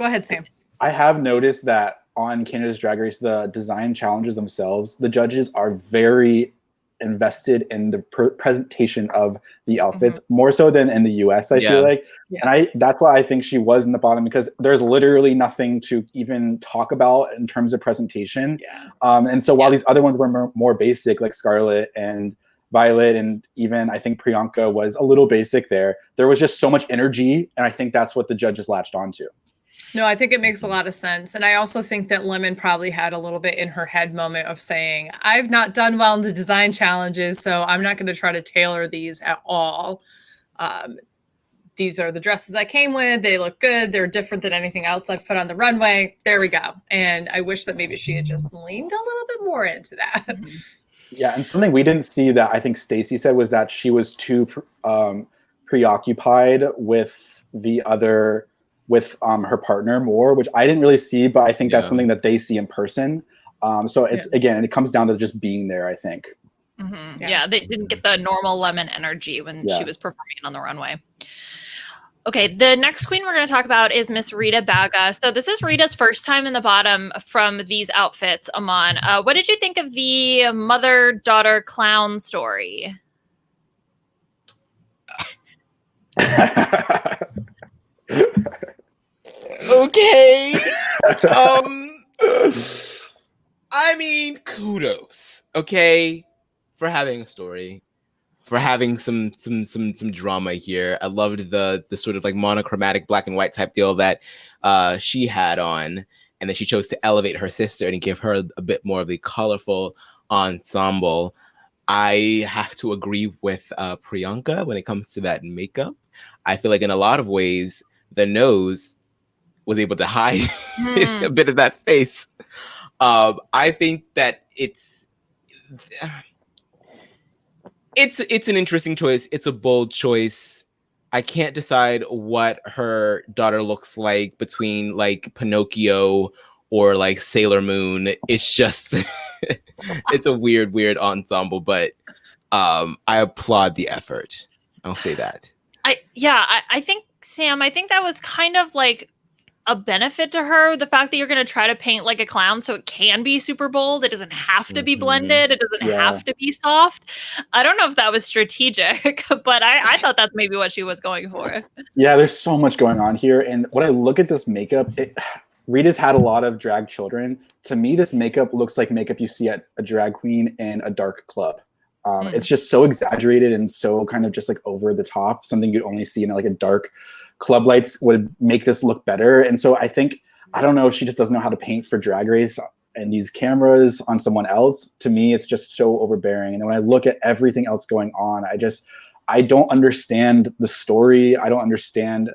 ahead, Sam. I have noticed that on Canada's Drag Race, the design challenges themselves, the judges are very invested in the presentation of the outfits, more so than in the US, I feel like. And that's why I think she was in the bottom, because there's literally nothing to even talk about in terms of presentation. And so while these other ones were more basic, like Scarlet and Violet, and even I think Priyanka was a little basic there was just so much energy, and I think that's what the judges latched onto. No, I think it makes a lot of sense. And I also think that Lemon probably had a little bit in her head moment of saying, I've not done well in the design challenges, so I'm not going to try to tailor these at all. These are the dresses I came with. They look good. They're different than anything else I've put on the runway. There we go. And I wish that maybe she had just leaned a little bit more into that. Yeah, and something we didn't see that I think Stacey said was that she was too preoccupied with her partner more, which I didn't really see, but I think that's something that they see in person. So it's again, it comes down to just being there, I think. Yeah, they didn't get the normal Lemon energy when she was performing on the runway. Okay, the next queen we're going to talk about is Miss Rita Baga. So this is Rita's first time in the bottom from these outfits, Aman. What did you think of the mother-daughter clown story? Okay. I mean, kudos. okay, for having a story, for having some drama here. I loved the sort of like monochromatic black and white type deal that she had on, and then she chose to elevate her sister and give her a bit more of the colorful ensemble. I have to agree with Priyanka when it comes to that makeup. I feel like in a lot of ways, the nose was able to hide a bit of that face. I think that it's an interesting choice. It's a bold choice. I can't decide what her daughter looks like between like Pinocchio or like Sailor Moon. It's just it's a weird ensemble, but I applaud the effort. I'll say that. I think, Sam, I think that was kind of like a benefit to her, the fact that you're going to try to paint like a clown so it can be super bold. It doesn't have to be blended. It doesn't have to be soft. I don't know if that was strategic, but I thought that's maybe what she was going for. Yeah, there's so much going on here. And when I look at this makeup, Rita's had a lot of drag children. To me, this makeup looks like makeup you see at a drag queen in a dark club. It's just so exaggerated and so kind of just like over the top, something you'd only see in like a dark club. Lights would make this look better. And so I think, I don't know if she just doesn't know how to paint for Drag Race and these cameras on someone else. To me, it's just so overbearing. And then when I look at everything else going on, I don't understand the story. I don't understand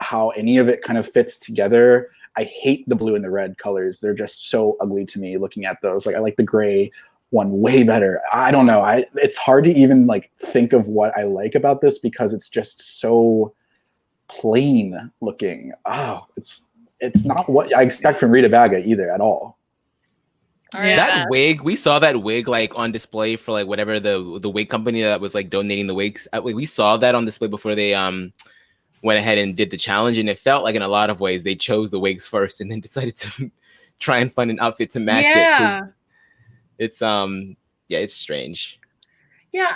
how any of it kind of fits together. I hate the blue and the red colors. They're just so ugly to me looking at those. Like I like the gray one way better. I don't know. It's hard to even like think of what I like about this because it's just so plain looking. Oh, it's not what I expect from Rita Baga either at all. That wig, we saw that wig like on display for like whatever the wig company that was like donating the wigs. We saw that on display before they went ahead and did the challenge, and it felt like in a lot of ways they chose the wigs first and then decided to try and find an outfit to match it. It's strange. Yeah,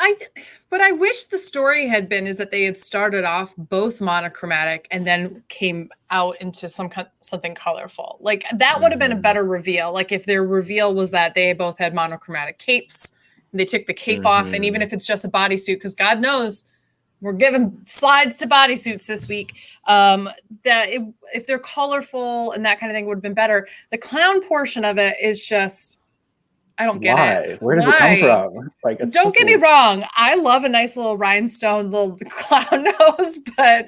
what I wish the story had been is that they had started off both monochromatic and then came out into something colorful. Like that would have been a better reveal. Like if their reveal was that they both had monochromatic capes, and they took the cape off, and even if it's just a bodysuit, because God knows we're giving slides to bodysuits this week. If they're colorful and that kind of thing would have been better. The clown portion of it is just, I don't get it. Where did it come from? Like, don't get me wrong. I love a nice little rhinestone little clown nose, but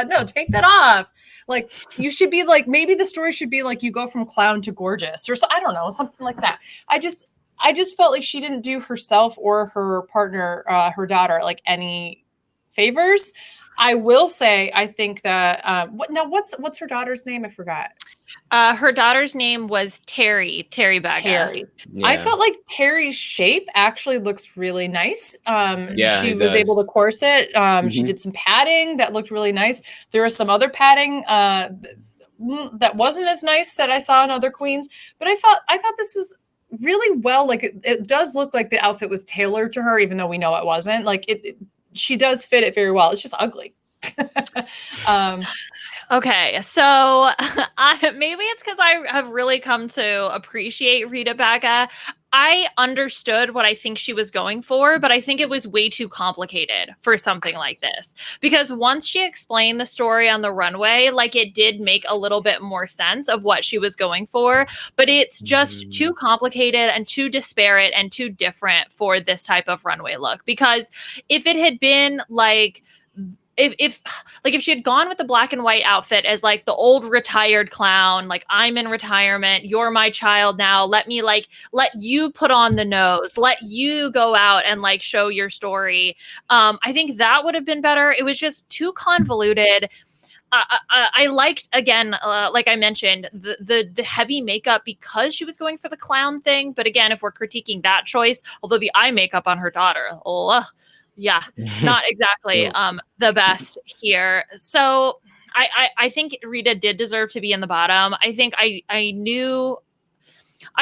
no, take that off. Like you should be like, maybe the story should be like you go from clown to gorgeous, or so, I don't know, something like that. I just felt like she didn't do herself or her partner, her daughter, like any favors. I will say, I think that what's her daughter's name? I forgot. Her daughter's name was Terry Baga. Terry. Yeah. I felt like Terry's shape actually looks really nice. She was able to corset. She did some padding that looked really nice. There was some other padding that wasn't as nice that I saw in other queens, but I thought this was really well. Like it does look like the outfit was tailored to her, even though we know it wasn't. Like she does fit it very well. It's just ugly. Okay, so maybe it's because I have really come to appreciate Rita Baga. I understood what I think she was going for, but I think it was way too complicated for something like this. Because once she explained the story on the runway, like it did make a little bit more sense of what she was going for, but it's just too complicated and too disparate and too different for this type of runway look. Because if it had been like, if she had gone with the black and white outfit as like the old retired clown, like I'm in retirement, you're my child now, let you put on the nose, let you go out and like show your story. I think that would have been better. It was just too convoluted. I liked, again, like I mentioned, the heavy makeup because she was going for the clown thing. But again, if we're critiquing that choice, although the eye makeup on her daughter, yeah, not exactly the best here. So I think Rita did deserve to be in the bottom. I think I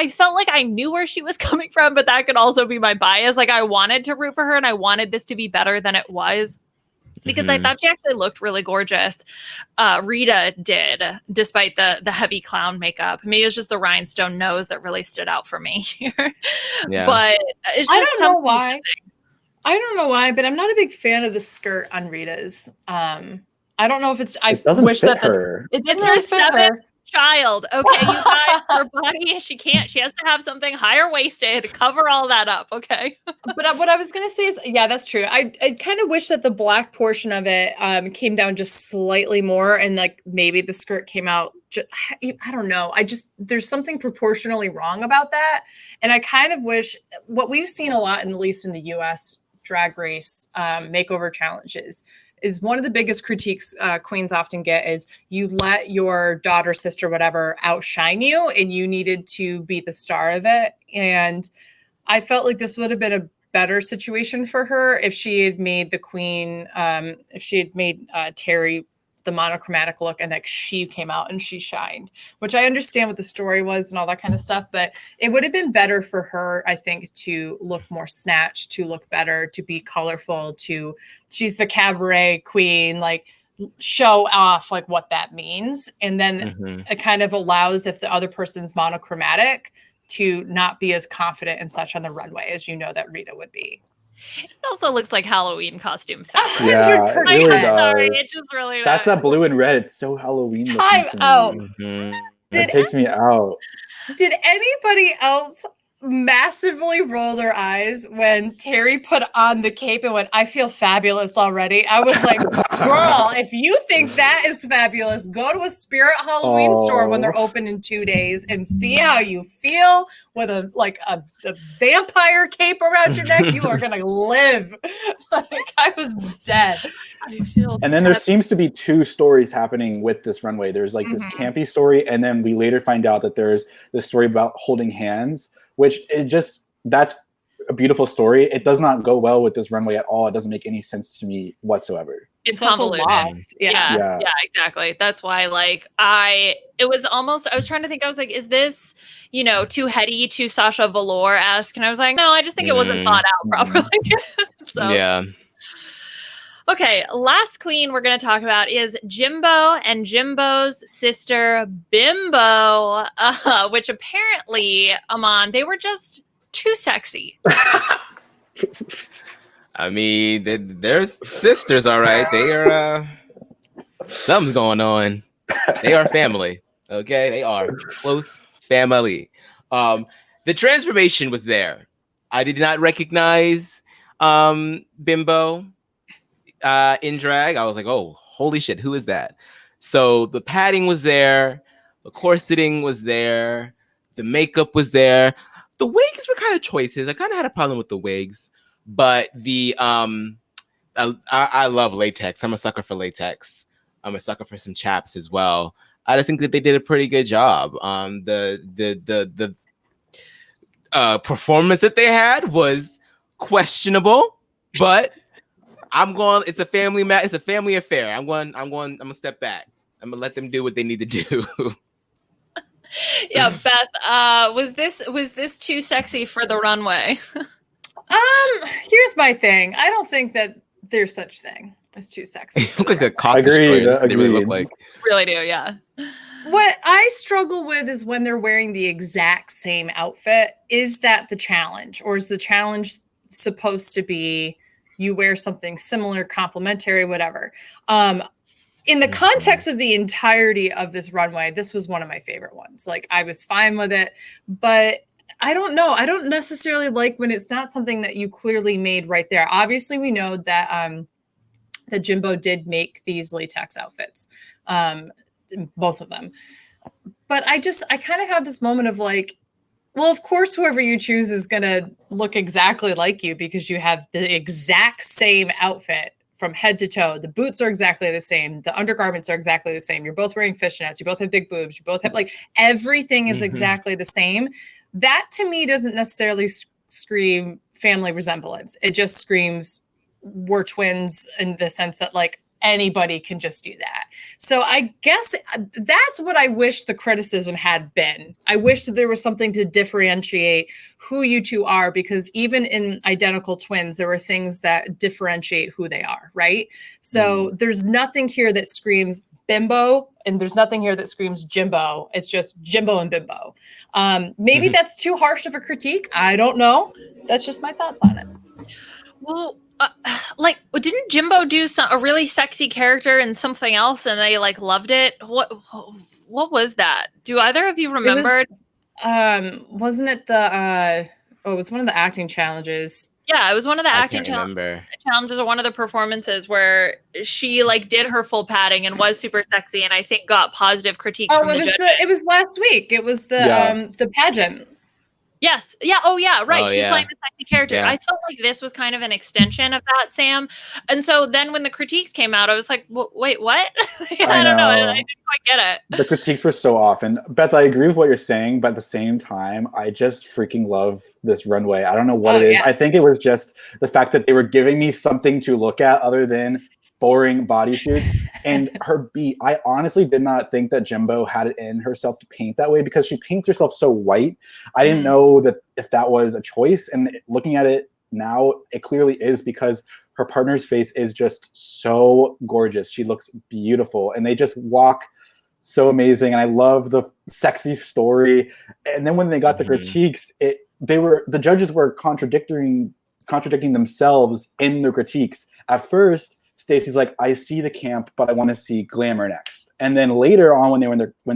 felt like I knew where she was coming from, but that could also be my bias. Like I wanted to root for her and I wanted this to be better than it was. because I thought she actually looked really gorgeous. Rita did, despite the heavy clown makeup. Maybe it was just the rhinestone nose that really stood out for me here. Yeah. But it's just I don't know why. missing. I don't know why, but I'm not a big fan of the skirt on Rita's. I don't know if it's. I wish that it doesn't really fit her. Child, okay, you guys, her body, she has to have something higher waisted, cover all that up, okay? But what I was gonna say is, yeah, that's true. I kind of wish that the black portion of it came down just slightly more, and like maybe the skirt came out. I don't know. There's something proportionally wrong about that, and I kind of wish what we've seen a lot, at least in the U.S. Drag Race makeover challenges, is one of the biggest critiques queens often get is you let your daughter, sister, whatever outshine you, and you needed to be the star of it. And I felt like this would have been a better situation for her if she had made the queen, if she had made Terry the monochromatic look, and like she came out and she shined, which I understand what the story was and all that kind of stuff, but it would have been better for her, I think, to look more snatched, to look better, to be colorful, she's the cabaret queen, like show off like what that means. And then it kind of allows, if the other person's monochromatic, to not be as confident and such on the runway as you know that Rita would be. It also looks like Halloween costume. 100%. Yeah, it really does. Sorry, it just really That's that blue and red. It's so Halloween. Time out. It takes me out. Did anybody else massively roll their eyes when Terry put on the cape and went, "I feel fabulous already"? I was like, girl, if you think that is fabulous, go to a Spirit Halloween store when they're open in 2 days and see how you feel with a vampire cape around your neck. You are gonna live. Like, I was dead. And then there seems to be two stories happening with this runway. There's like this campy story, and then we later find out that there's this story about holding hands, which that's a beautiful story. It does not go well with this runway at all. It doesn't make any sense to me whatsoever. It's also convoluted. Lost. Yeah, exactly. That's why, like, I was trying to think, I was like, is this, too heady, too Sasha Velour-esque? And I was like, no, I just think it wasn't thought out properly. So yeah. Okay, last queen we're going to talk about is Jimbo and Jimbo's sister Bimbo, which apparently, Aman, they were just too sexy. I mean, they're sisters, all right. They are, something's going on. They are family, okay? They are close family. The transformation was there. I did not recognize Bimbo in drag. I was like, oh, holy shit, who is that? So the padding was there, the corseting was there, the makeup was there. The wigs were kind of choices. I kind of had a problem with the wigs, but I love latex. I'm a sucker for latex. I'm a sucker for some chaps as well. I just think that they did a pretty good job. The performance that they had was questionable, but it's a family it's a family affair. I'm gonna step back. I'm gonna let them do what they need to do. Yeah, Beth, was this too sexy for the runway? Here's my thing. I don't think that there's such thing as too sexy. Look like a coffee Agreed. They really look like. Really do, yeah. What I struggle with is when they're wearing the exact same outfit. Is that the challenge? Or is the challenge supposed to be you wear something similar, complementary, whatever? In the context of the entirety of this runway, this was one of my favorite ones. Like, I was fine with it, but I don't know. I don't necessarily like when it's not something that you clearly made right there. Obviously, we know that that Jimbo did make these latex outfits, both of them. But I kind of have this moment of like, well, of course, whoever you choose is going to look exactly like you because you have the exact same outfit from head to toe. The boots are exactly the same. The undergarments are exactly the same. You're both wearing fishnets. You both have big boobs. You both have everything is exactly the same. That to me doesn't necessarily scream family resemblance. It just screams we're twins in the sense that anybody can just do that. So I guess that's what I wish the criticism had been. I wish that there was something to differentiate who you two are, because even in identical twins, there were things that differentiate who they are, right? So there's nothing here that screams bimbo, and there's nothing here that screams Jimbo. It's just Jimbo and bimbo. Maybe that's too harsh of a critique. I don't know. That's just my thoughts on it. Well, like, didn't Jimbo do a really sexy character in something else, and they like loved it? What was that? Do either of you remember? Wasn't it the it was one of the acting challenges. Yeah, it was one of the acting challenges, or one of the performances where she like did her full padding and was super sexy, and I think got positive critiques from the judges. It was last week. It was the pageant. Yes. Yeah. Oh, yeah. Right. She's playing the sexy character. Yeah. I felt like this was kind of an extension of that, Sam. And so then when the critiques came out, I was like, wait, what? I don't know. I didn't quite get it. The critiques were so off. And Beth, I agree with what you're saying, but at the same time, I just freaking love this runway. I don't know what it is. I think it was just the fact that they were giving me something to look at other than boring bodysuits. And her beat, I honestly did not think that Jimbo had it in herself to paint that way, because she paints herself so white. I didn't know that if that was a choice. And looking at it now, it clearly is, because her partner's face is just so gorgeous. She looks beautiful, and they just walk so amazing. And I love the sexy story. And then when they got the critiques, the judges were contradicting themselves in their critiques. At first, Stacey's like, I see the camp, but I want to see glamour next. And then later on, when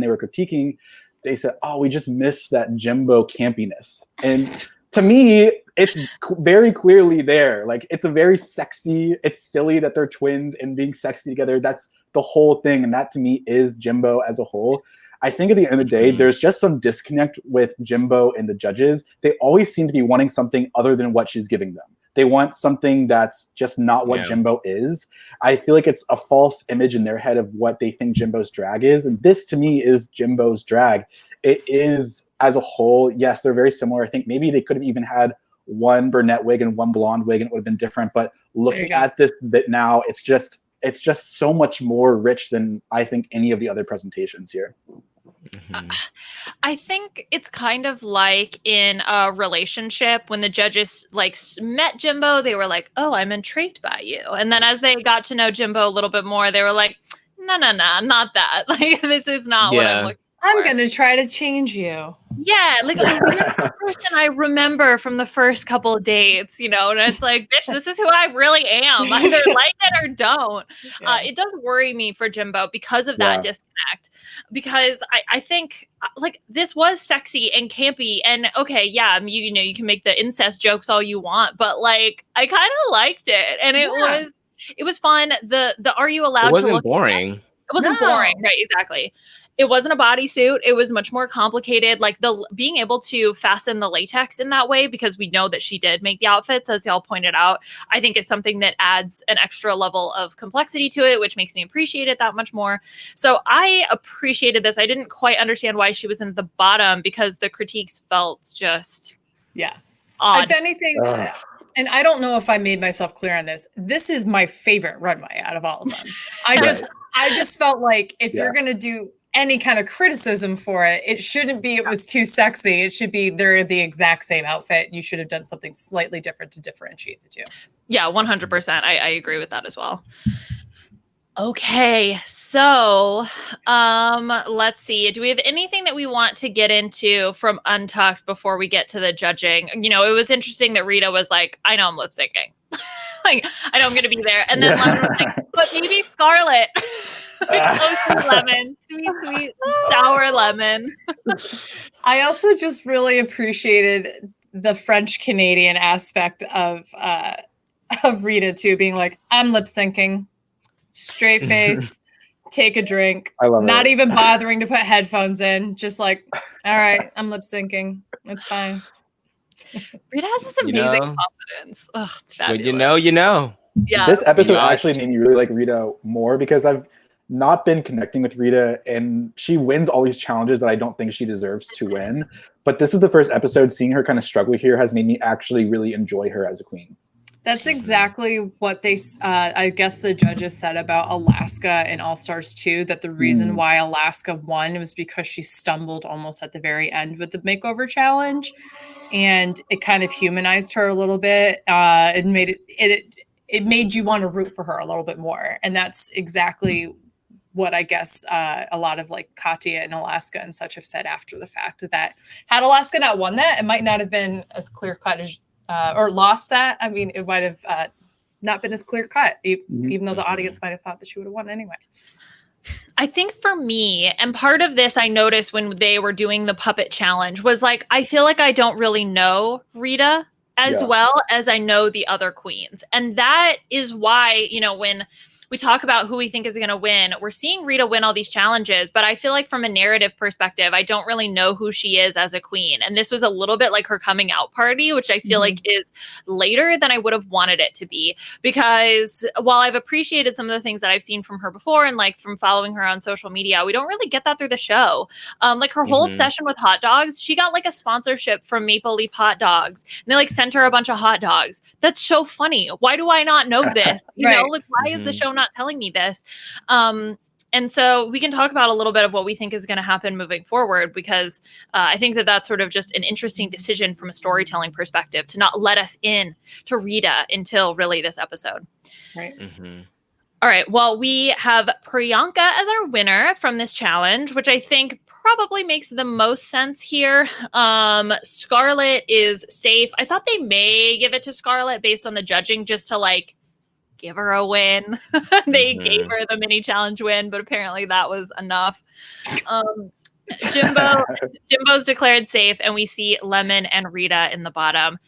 they were critiquing, they said, oh, we just missed that Jimbo campiness. And to me, it's very clearly there. Like, it's a very sexy, it's silly that they're twins and being sexy together. That's the whole thing. And that to me is Jimbo as a whole. I think at the end of the day, there's just some disconnect with Jimbo and the judges. They always seem to be wanting something other than what she's giving them. They want something that's just not what Jimbo is. I feel like it's a false image in their head of what they think Jimbo's drag is. And this, to me, is Jimbo's drag. It is, as a whole, yes, they're very similar. I think maybe they could have even had one brunette wig and one blonde wig, and it would have been different. But looking at this bit now, it's just so much more rich than I think any of the other presentations here. I think it's kind of like in a relationship when the judges like met Jimbo, they were like, oh, I'm intrigued by you. And then as they got to know Jimbo a little bit more, they were like, no, not that. Like, this is not what I'm looking for. I'm going to try to change you. Yeah, like a weird person I remember from the first couple of dates, and it's like, bitch, this is who I really am. Either like it or don't. It does worry me for Jimbo because of that disconnect. Because I think like this was sexy and campy, and okay, you can make the incest jokes all you want, but like I kind of liked it, and it was fun. The are you allowed to look boring? It wasn't boring, right? Exactly. It wasn't a bodysuit. It was much more complicated. Like being able to fasten the latex in that way, because we know that she did make the outfits, as y'all pointed out, I think is something that adds an extra level of complexity to it, which makes me appreciate it that much more. So I appreciated this. I didn't quite understand why she was in the bottom, because the critiques felt just odd. If anything, and I don't know if I made myself clear on this, this is my favorite runway out of all of them. I just felt like if you're going to do any kind of criticism for it, it shouldn't be it was too sexy. It should be they're the exact same outfit. You should have done something slightly different to differentiate the two. Yeah, 100%. I agree with that as well. Okay, so let's see. Do we have anything that we want to get into from Untucked before we get to the judging? It was interesting that Rita was like, I know I'm lip syncing. Like, I know I'm going to be there. And then Lemon was like, but maybe Scarlet. Oh, sweet lemon. Sweet, sour lemon. I also just really appreciated the French Canadian aspect of Rita too, being like, I'm lip syncing, straight face, take a drink, I love not it. even bothering to put headphones in, just like, all right, I'm lip syncing. It's fine. Rita has this amazing confidence. Oh, it's fabulous. When you know. Yeah. This episode actually made me really like Rita more, because I've not been connecting with Rita, and she wins all these challenges that I don't think she deserves to win. But this is the first episode seeing her kind of struggle here has made me actually really enjoy her as a queen. That's exactly what they, I guess the judges said about Alaska in All Stars 2, that the reason why Alaska won was because she stumbled almost at the very end with the makeover challenge. And it kind of humanized her a little bit. It made it made you want to root for her a little bit more. And that's exactly what I guess a lot of like Katya and Alaska and such have said after the fact, that had Alaska not won that, it might not have been as clear cut as or lost that. I mean, it might have not been as clear cut, even though the audience might have thought that she would have won anyway. I think for me, and part of this I noticed when they were doing the puppet challenge, was like, I feel like I don't really know Rita as well as I know the other queens. And that is why, you know, when we talk about who we think is going to win, we're seeing Rita win all these challenges, but I feel like from a narrative perspective, I don't really know who she is as a queen. And this was a little bit like her coming out party, which I feel like is later than I would have wanted it to be. Because while I've appreciated some of the things that I've seen from her before and like from following her on social media, we don't really get that through the show. Like her whole obsession with hot dogs, she got like a sponsorship from Maple Leaf Hot Dogs. And they like sent her a bunch of hot dogs. That's so funny. Why do I not know this? You know, like why is the show not telling me this? And so we can talk about a little bit of what we think is going to happen moving forward, because I think that that's sort of just an interesting decision from a storytelling perspective to not let us in to Rita until really this episode. Right. All right. Well, we have Priyanka as our winner from this challenge, which I think probably makes the most sense here. Scarlet is safe. I thought they may give it to Scarlet based on the judging, just to like give her a win. They gave her the mini challenge win, but apparently that was enough. Jimbo's declared safe, and we see Lemon and Rita in the bottom.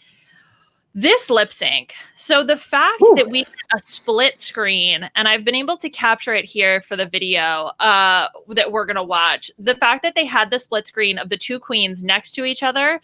This lip sync. So the fact that we had a split screen, and I've been able to capture it here for the video that we're going to watch. The fact that they had the split screen of the two queens next to each other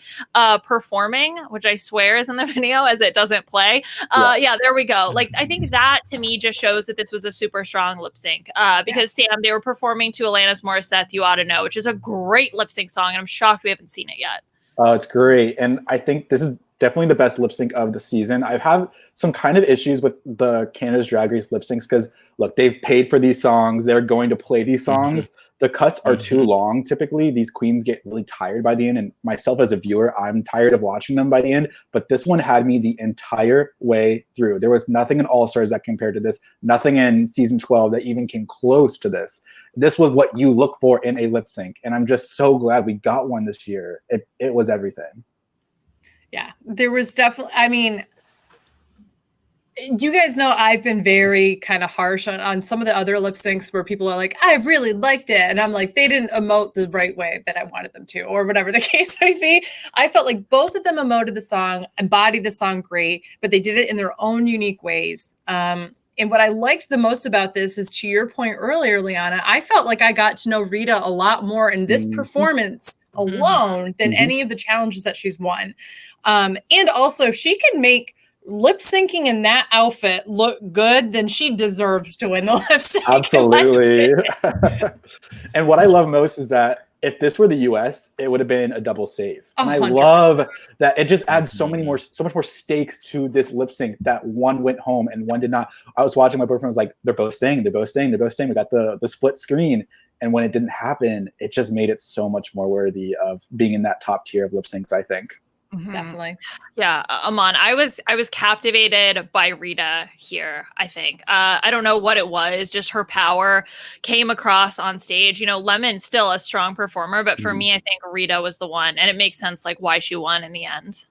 performing, which I swear is in the video as it doesn't play. Yeah, there we go. Like, I think that to me just shows that this was a super strong lip sync because Sam, they were performing to Alanis Morissette's You Oughta Know, which is a great lip sync song. And I'm shocked we haven't seen it yet. Oh, it's great. And I think this is definitely the best lip sync of the season. I've had some kind of issues with the Canada's Drag Race lip syncs because, look, they've paid for these songs. They're going to play these songs. The cuts are too long. Typically, these queens get really tired by the end. And myself as a viewer, I'm tired of watching them by the end. But this one had me the entire way through. There was nothing in All Stars that compared to this. Nothing in season 12 that even came close to this. This was what you look for in a lip sync. And I'm just so glad we got one this year. It was everything. Yeah, there was definitely, I mean, you guys know I've been very kind of harsh on some of the other lip syncs where people are like, I really liked it. And I'm like, they didn't emote the right way that I wanted them to, or whatever the case might be. I felt like both of them emoted the song, embodied the song great, but they did it in their own unique ways. And what I liked the most about this is, to your point earlier, Liana, I felt like I got to know Rita a lot more in this performance alone than any of the challenges that she's won. And also, if she can make lip syncing in that outfit look good, then she deserves to win the lip sync. Absolutely. And what I love most is that if this were the US, it would have been a double save. And 100%. I love that it just adds so much more stakes to this lip sync that one went home and one did not. I was watching, my boyfriend was like, they're both saying. We got the split screen. And when it didn't happen, it just made it so much more worthy of being in that top tier of lip syncs, I think. Definitely. Yeah, Aman, I was captivated by Rita here, I think. I don't know what it was, just her power came across on stage. You know, Lemon's still a strong performer, but for me, I think Rita was the one, and it makes sense like why she won in the end.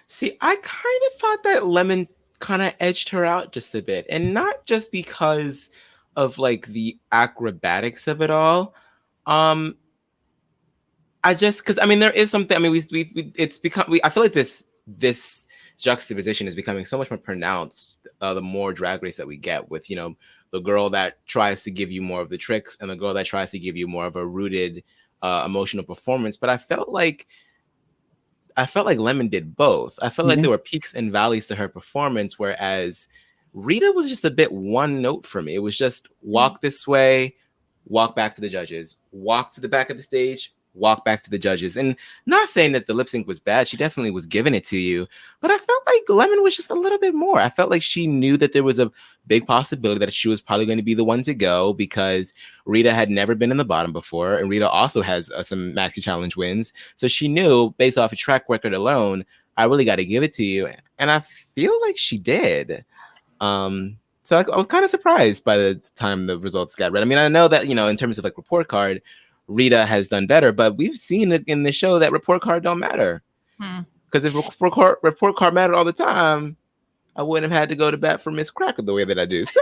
See, I kind of thought that Lemon kind of edged her out just a bit, and not just because of like the acrobatics of it all. Because I mean, there is something. I mean, it's become. I feel like this juxtaposition is becoming so much more pronounced the more Drag Race that we get, with, you know, the girl that tries to give you more of the tricks and the girl that tries to give you more of a rooted emotional performance. But I felt like Lemon did both. I felt like there were peaks and valleys to her performance, whereas Rita was just a bit one note for me. It was just walk this way, walk back to the judges, walk to the back of the stage, walk back to the judges. And not saying that the lip sync was bad. She definitely was giving it to you. But I felt like Lemon was just a little bit more. I felt like she knew that there was a big possibility that she was probably going to be the one to go because Rita had never been in the bottom before. And Rita also has some Maxi Challenge wins. So she knew, based off a track record alone, I really got to give it to you. And I feel like she did. So I was kind of surprised by the time the results got read. I mean, I know that, in terms of like report card, Rita has done better, but we've seen it in the show that report card don't matter. Because if report card mattered all the time, I wouldn't have had to go to bat for Miss Cracker the way that I do. So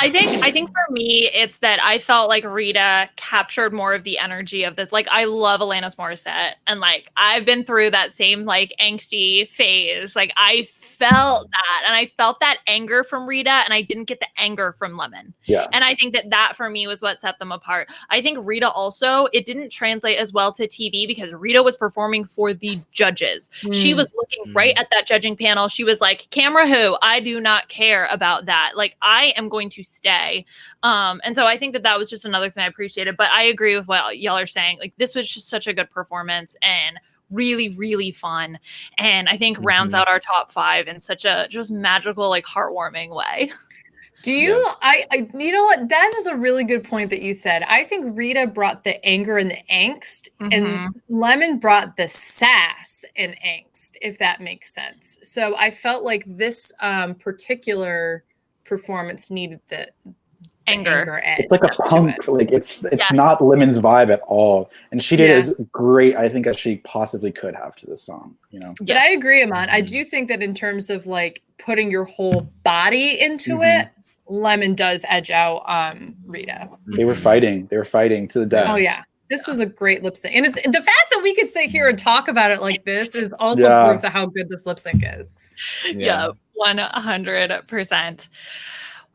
I think for me, it's that I felt like Rita captured more of the energy of this. Like, I love Alanis Morissette, and like I've been through that same like angsty phase. Like, I felt that, and I felt that anger from Rita, and I didn't get the anger from Lemon. Yeah. And I think that for me was what set them apart. I think Rita also, it didn't translate as well to TV because Rita was performing for the judges. She was looking right at that judging panel. She was like, camera who? I do not care about that. Like, I am going to stay. And so I think that was just another thing I appreciated. But I agree with what y'all are saying. Like, this was just such a good performance and really, really fun. And I think rounds out our top 5 in such a just magical, like heartwarming way. Do you, you know what? That is a really good point that you said. I think Rita brought the anger and the angst, and Lemon brought the sass and angst, if that makes sense. So I felt like this particular performance needed the anger edge. It's like a punk. Like it's not Lemon's vibe at all. And she did as great, I think, as she possibly could have to this song, But I agree, Aman. I do think that in terms of like putting your whole body into it, Lemon does edge out Rita. They were fighting. They were fighting to the death. Oh yeah. This was a great lip sync. And it's the fact that we could sit here and talk about it like this is also proof of how good this lip sync is. Yeah, 100%.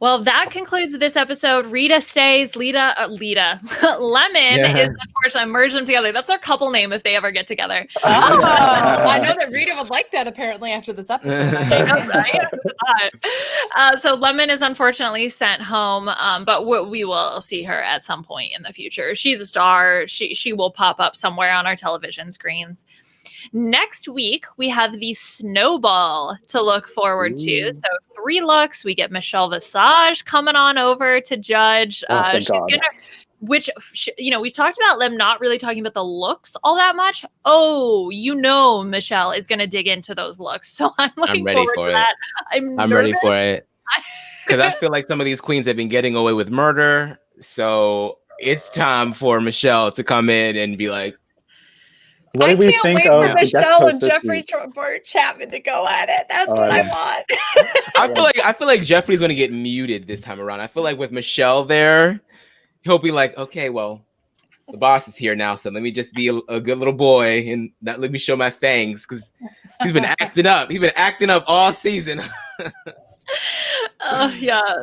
Well, that concludes this episode. Rita stays. Lemon is unfortunately merged them together. That's their couple name if they ever get together. I know that Rita would like that apparently after this episode. So Lemon is unfortunately sent home, but we will see her at some point in the future. She's a star. She will pop up somewhere on our television screens. Next week, we have the Snowball to look forward to. So 3 looks. We get Michelle Visage coming on over to judge. She's gonna, we've talked about them not really talking about the looks all that much. Michelle is gonna dig into those looks. So I'm looking forward to that. I'm ready for it because I feel like some of these queens have been getting away with murder. So it's time for Michelle to come in and be like, what do we think of Michelle and Jeffrey Chapman to go at it? That's what I want. I feel like Jeffrey's going to get muted this time around. I feel like with Michelle there, he'll be like, okay, well, the boss is here now, so let me just be a good little boy and not let me show my fangs because he's been acting up. He's been acting up all season.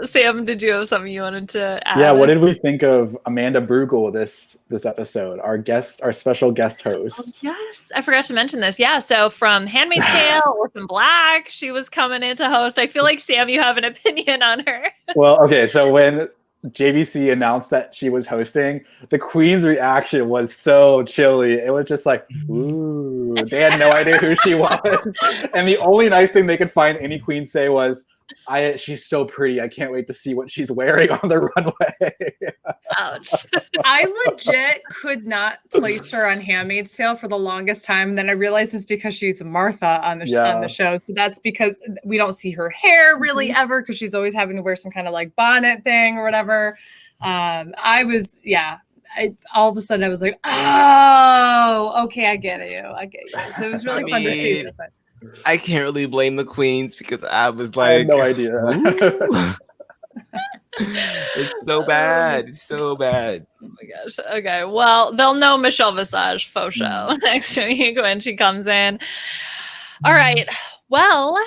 Sam, did you have something you wanted to add? Yeah, what did we think of Amanda Brugel this episode? Our special guest host. Yes, I forgot to mention this. Yeah, so from Handmaid's Tale, Orphan Black, she was coming in to host. I feel like, Sam, you have an opinion on her. Well, okay, so when JVC announced that she was hosting, the queen's reaction was so chilly. It was just like, ooh, they had no idea who she was. And the only nice thing they could find any queen say was, she's so pretty. I can't wait to see what she's wearing on the runway. Ouch. I legit could not place her on Handmaid's Tale for the longest time. Then I realized it's because she's Martha on the show. So that's because we don't see her hair really ever because she's always having to wear some kind of like bonnet thing or whatever. All of a sudden I was like, oh, okay, I get you. So it was really fun to see this. I can't really blame the queens because I was like, I had no idea. It's so bad. It's so bad. Oh my gosh. Okay. Well, they'll know Michelle Visage faux show next week when she comes in. All right. Well,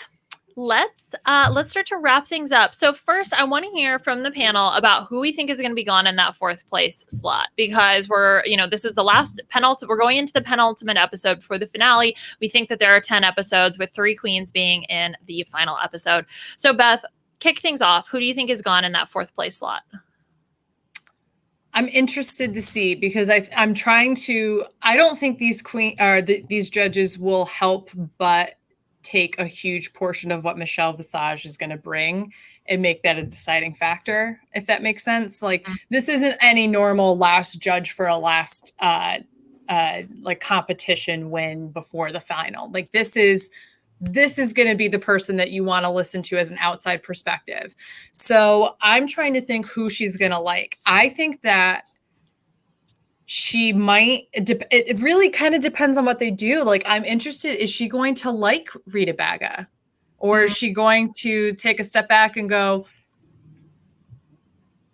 let's start to wrap things up. So first, I want to hear from the panel about who we think is going to be gone in that 4th place slot, because this is the last penultimate. We're going into the penultimate episode before the finale. We think that there are 10 episodes with 3 queens being in the final episode. So Beth, kick things off. Who do you think is gone in that 4th place slot? I'm interested to see, because I'm trying to. I don't think these these judges will help but take a huge portion of what Michelle Visage is going to bring and make that a deciding factor, if that makes sense. Like, this isn't any normal last judge for a last like competition win before the final. Like, this is going to be the person that you want to listen to as an outside perspective. So I'm trying to think who she's going to like. I think that she might, it really kind of depends on what they do. Like, I'm interested, is she going to like Rita Baga? Or is she going to take a step back and go,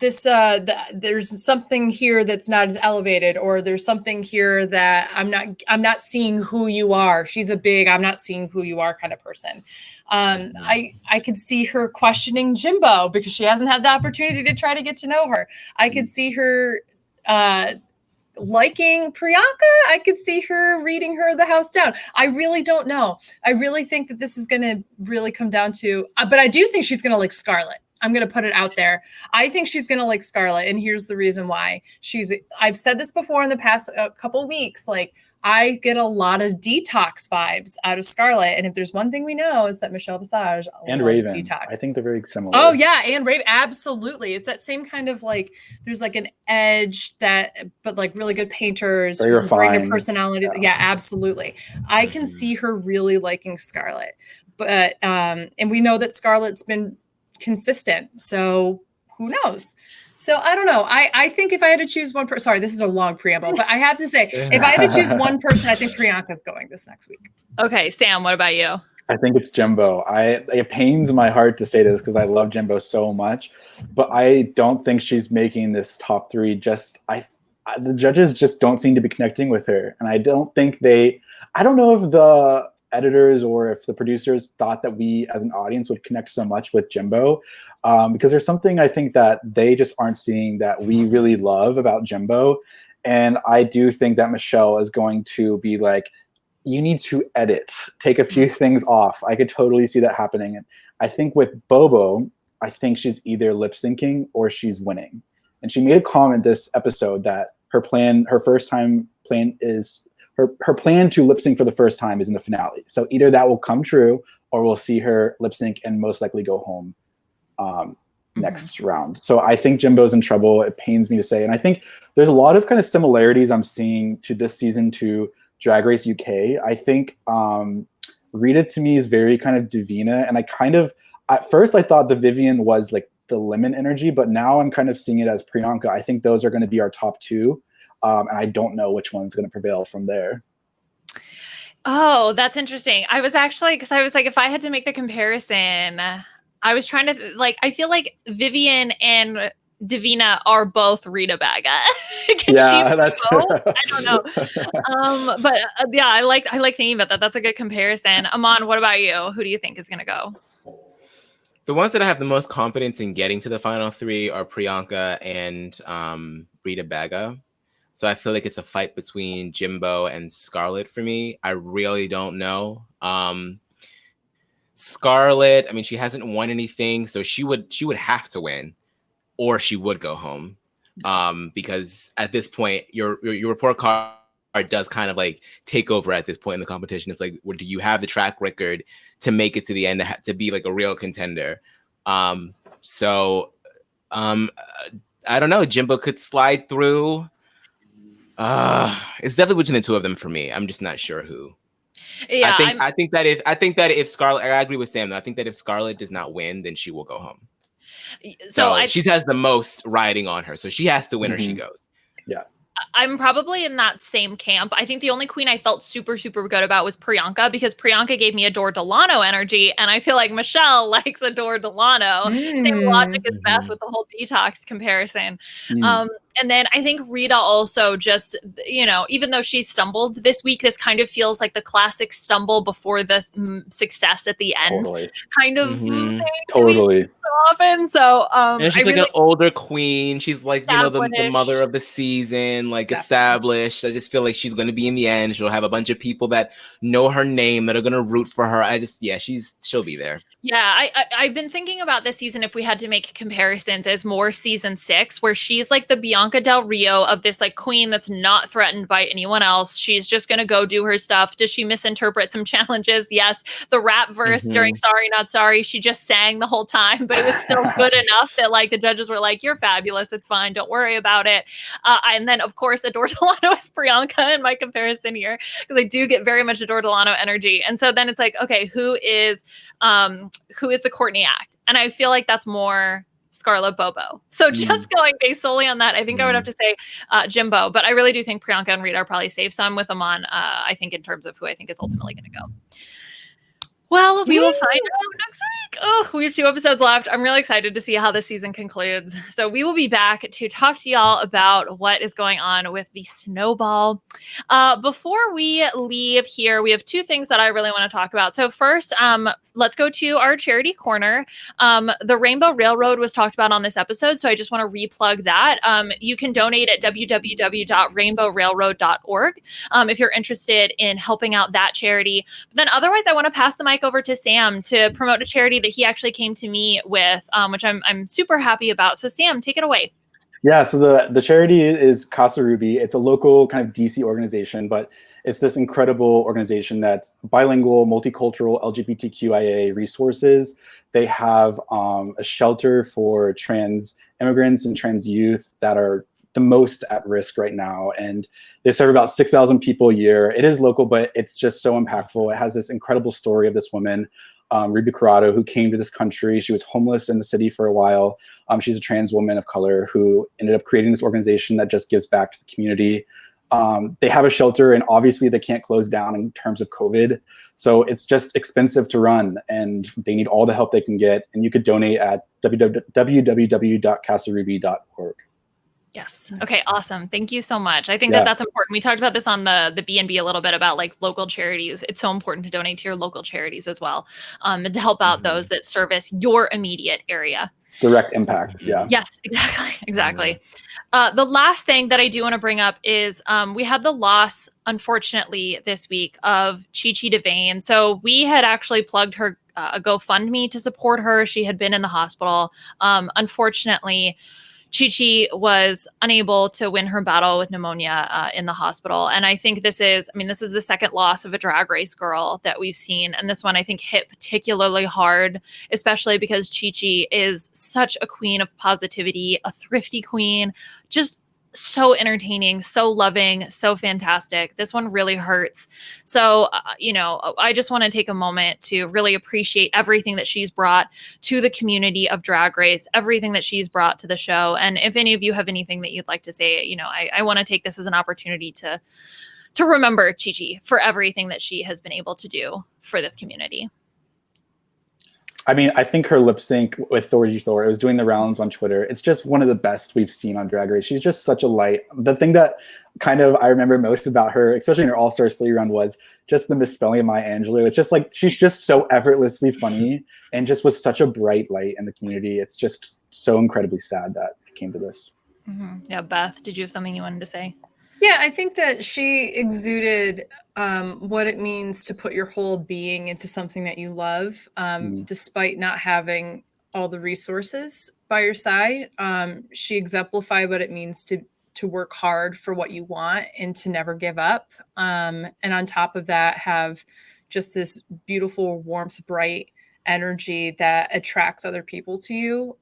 there's something here that's not as elevated, or there's something here that I'm not seeing who you are. She's a big, I'm not seeing who you are kind of person. I could see her questioning Jimbo because she hasn't had the opportunity to try to get to know her. I could see her liking Priyanka. I could see her reading her the house down. I really don't know. I really think that this is going to really come down to, but I do think she's going to like Scarlet. I'm going to put it out there. I think she's going to like Scarlet. And here's the reason why. I've said this before in the past couple weeks, like, I get a lot of Detox vibes out of Scarlet. And if there's one thing we know, is that Michelle Visage and loves Raven. Detox. I think they're very similar. Oh yeah, and Raven, absolutely. It's that same kind of, like, there's like an edge but like really good painters very refined. Bring their personalities. Yeah, absolutely. I can see her really liking Scarlet, but and we know that Scarlet's been consistent, so who knows? So I don't know. I think if I had to choose one person, sorry, this is a long preamble, but I have to say, if I had to choose one person, I think Priyanka's going this next week. Okay, Sam, what about you? I think it's Jimbo. It pains my heart to say this because I love Jimbo so much, but I don't think she's making this top three. The judges just don't seem to be connecting with her, and I don't think I don't know if the editors or if the producers thought that we as an audience would connect so much with Jimbo, because there's something I think that they just aren't seeing that we really love about Jimbo. And I do think that Michelle is going to be like, you need to take a few things off. I could totally see that happening. And I think with Bobo, I think she's either lip syncing or she's winning. And she made a comment this episode that her plan to lip sync for the first time is in the finale. So either that will come true, or we'll see her lip sync and most likely go home next round. So I think Jimbo's in trouble. It pains me to say. And I think there's a lot of kind of similarities I'm seeing to this season to Drag Race UK. I think Rita to me is very kind of Divina. And at first I thought the Vivian was like the Lemon energy, but now I'm kind of seeing it as Priyanka. I think those are going to be our top two. And I don't know which one's going to prevail from there. Oh, that's interesting. I was actually, because I was like, if I had to make the comparison, I was trying to, like, I feel like Vivian and Divina are both Rita Baga. Yeah, that's true. I don't know. But yeah, I like thinking about that. That's a good comparison. Aman, what about you? Who do you think is going to go? The ones that I have the most confidence in getting to the final three are Priyanka and Rita Baga. So I feel like it's a fight between Jimbo and Scarlet for me. I really don't know. Scarlet, I mean, she hasn't won anything, so she would have to win, or she would go home. Because at this point, your report card does kind of like take over at this point in the competition. It's like, do you have the track record to make it to the end, to be like a real contender? So I don't know. Jimbo could slide through. It's definitely between the two of them for me. I'm just not sure who. Yeah, I think that if Scarlet, I agree with Sam though. I think that if Scarlet does not win, then she will go home. So she has the most riding on her, so she has to win or she goes. Yeah. I'm probably in that same camp. I think the only queen I felt super, super good about was Priyanka, because Priyanka gave me Adore Delano energy, and I feel like Michelle likes Adore Delano. Same logic as Beth with the whole Detox comparison. And then I think Rita also just, even though she stumbled this week, this kind of feels like the classic stumble before the success at the end kind of thing. Totally. often. So and she's like an older queen. She's like, you know, the mother of the season, like established. I just feel like she's going to be in the end. She'll have a bunch of people that know her name that are going to root for her. She'll be there. Yeah, I've been thinking about this season, if we had to make comparisons, as more season 6, where she's like the Bianca Del Rio of this like queen that's not threatened by anyone else. She's just going to go do her stuff. Does she misinterpret some challenges? Yes. The rap verse during Sorry Not Sorry, she just sang the whole time, but it was still good enough that like the judges were like, you're fabulous. It's fine. Don't worry about it. And then of course, Adore Delano is Priyanka in my comparison here, because I do get very much Adore Delano energy. And so then it's like, okay, who is the Courtney act? And I feel like that's more Scarlet Bobo. So just going based solely on that, I think I would have to say Jimbo, but I really do think Priyanka and Rita are probably safe. So I'm with Aman, I think, in terms of who I think is ultimately going to go. Well, we will find out next week. Oh, we have 2 episodes left. I'm really excited to see how this season concludes. So we will be back to talk to y'all about what is going on with the snowball. Before we leave here, we have 2 things that I really want to talk about. So first, let's go to our charity corner. The Rainbow Railroad was talked about on this episode, so I just want to replug that. You can donate at www.rainbowrailroad.org if you're interested in helping out that charity. But then otherwise, I want to pass the mic over to Sam to promote a charity that he actually came to me with, which I'm super happy about. So Sam, take it away. Yeah, so the charity is Casa Ruby. It's a local kind of DC organization, but it's this incredible organization that's bilingual, multicultural, LGBTQIA resources. They have a shelter for trans immigrants and trans youth that are the most at risk right now. And they serve about 6,000 people a year. It is local, but it's just so impactful. It has this incredible story of this woman, Ruby Corrado, who came to this country. She was homeless in the city for a while. She's a trans woman of color who ended up creating this organization that just gives back to the community. They have a shelter, and obviously they can't close down in terms of COVID. So it's just expensive to run, and they need all the help they can get. And you could donate at www.casaruby.org. Yes. Okay. Awesome. Thank you so much. I think that's important. We talked about this on the B&B a little bit about like local charities. It's so important to donate to your local charities as well, and to help out those that service your immediate area. Direct impact. Yeah. Yes, exactly. The last thing that I do want to bring up is we had the loss, unfortunately, this week of Chi Chi DeVane. So we had actually plugged her a GoFundMe to support her. She had been in the hospital. Unfortunately, Chi Chi was unable to win her battle with pneumonia in the hospital. And I think this is the second loss of a Drag Race girl that we've seen. And this one, I think, hit particularly hard, especially because Chi Chi is such a queen of positivity, a thrifty queen, just so entertaining, so loving, so fantastic. This one really hurts. So, I just want to take a moment to really appreciate everything that she's brought to the community of Drag Race, everything that she's brought to the show. And if any of you have anything that you'd like to say, I want to take this as an opportunity to remember Chi Chi for everything that she has been able to do for this community. I mean, I think her lip sync with Thor, it was doing the rounds on Twitter. It's just one of the best we've seen on Drag Race. She's just such a light. The thing that kind of I remember most about her, especially in her All Stars 3 run, was just the misspelling of Maya Angelou. It's just like, she's just so effortlessly funny and just was such a bright light in the community. It's just so incredibly sad that it came to this. Mm-hmm. Yeah, Beth, did you have something you wanted to say? Yeah, I think that she exuded what it means to put your whole being into something that you love, despite not having all the resources by your side. She exemplified what it means to work hard for what you want and to never give up. And on top of that, have just this beautiful, warmth, bright energy that attracts other people to you.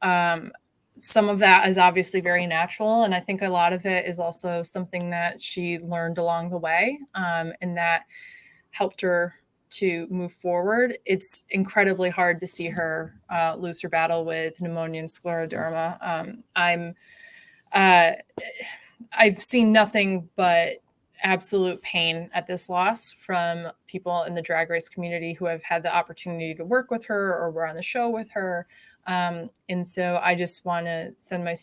Some of that is obviously very natural. And I think a lot of it is also something that she learned along the way, and that helped her to move forward. It's incredibly hard to see her lose her battle with pneumonia and scleroderma. I've seen nothing but absolute pain at this loss from people in the Drag Race community who have had the opportunity to work with her or were on the show with her. And so I just want to send my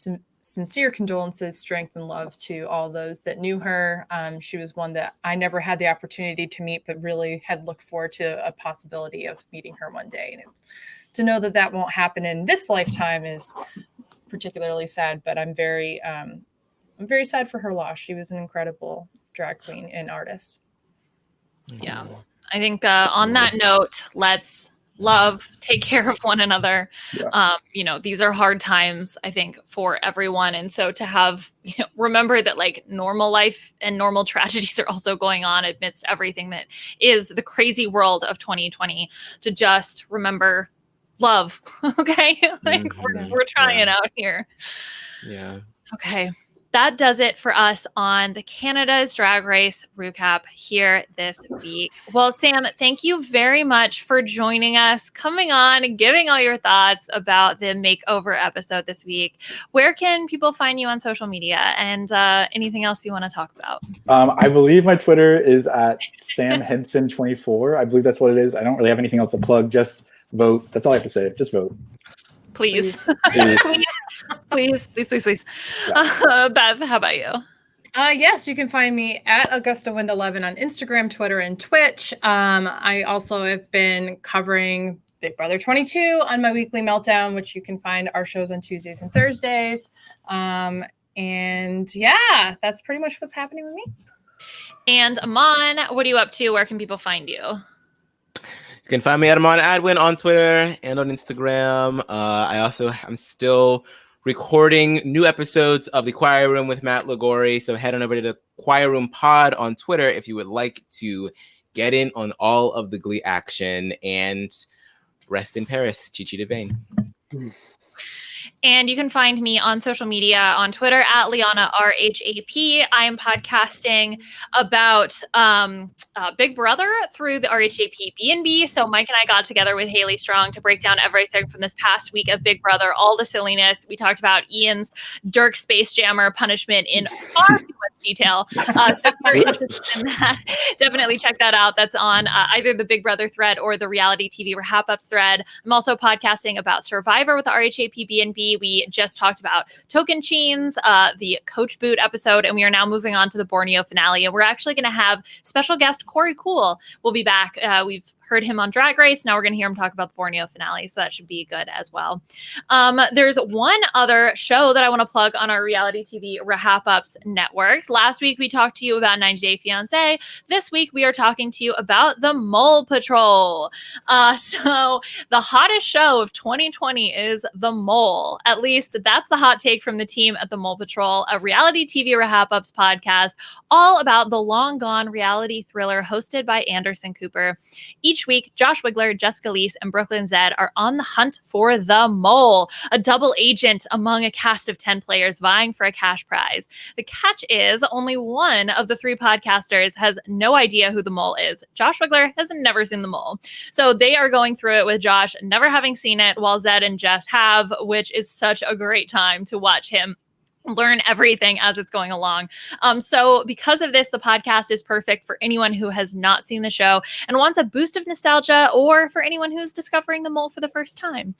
sincere condolences, strength, and love to all those that knew her. She was one that I never had the opportunity to meet, but really had looked forward to a possibility of meeting her one day. And it's, to know that that won't happen in this lifetime is particularly sad, but I'm very sad for her loss. She was an incredible drag queen and artist. Yeah. I think on that note, let's love, take care of one another. Yeah. These are hard times, I think, for everyone. And so to have, remember that like normal life and normal tragedies are also going on amidst everything that is the crazy world of 2020, to just remember love. Okay. Like we're trying out here. Yeah. Okay. That does it for us on the Canada's Drag Race recap here this week. Well, Sam, thank you very much for joining us, coming on and giving all your thoughts about the Makeover episode this week. Where can people find you on social media, and anything else you want to talk about? I believe my Twitter is at Sam Henson 24. I believe that's what it is. I don't really have anything else to plug. Just vote. That's all I have to say. Just vote. Please. Please. Yeah. Beth, how about you? Yes, you can find me at AugustaWind11 on Instagram, Twitter, and Twitch. I also have been covering Big Brother 22 on my weekly Meltdown, which you can find our shows on Tuesdays and Thursdays. And yeah, that's pretty much what's happening with me. And Aman, what are you up to? Where can people find you? You can find me at Aman Adwin on Twitter and on Instagram. I'm still recording new episodes of The Choir Room with Matt Lagori. So head on over to the Choir Room Pod on Twitter if you would like to get in on all of the Glee action. And rest in Paris, Chichi DeVane. And you can find me on social media on Twitter at Liana RHAP. I am podcasting about Big Brother through the RHAP B&B. So Mike and I got together with Haley Strong to break down everything from this past week of Big Brother, all the silliness. We talked about Ian's Dirk Space Jammer punishment in far too much detail. If you're interested in that, definitely check that out. That's on either the Big Brother thread or the Reality TV RHAP Ups thread. I'm also podcasting about Survivor with the RHAP B&B. We just talked about Token Cheens, the Coach Boot episode, and we are now moving on to the Borneo finale. And we're actually going to have special guest Corey Cool will be back. We've heard him on Drag Race. Now we're going to hear him talk about the Borneo finale. So that should be good as well. There's one other show that I want to plug on our Reality TV RHAP Ups network. Last week, we talked to you about 90 Day Fiancé. This week, we are talking to you about the Mole Patrol. So the hottest show of 2020 is The Mole. At least that's the hot take from the team at the Mole Patrol, a Reality TV RHAP Ups podcast, all about the long gone reality thriller hosted by Anderson Cooper. Each week, Josh Wigler, Jessica Leese, and Brooklyn Zed are on the hunt for the Mole, a double agent among a cast of 10 players vying for a cash prize. The catch is only one of the three podcasters has no idea who the Mole is. Josh Wigler has never seen the Mole. So they are going through it with Josh, never having seen it, while Zed and Jess have, which is such a great time to watch him learn everything as it's going along. So because of this, the podcast is perfect for anyone who has not seen the show and wants a boost of nostalgia, or for anyone who's discovering the Mole for the first time.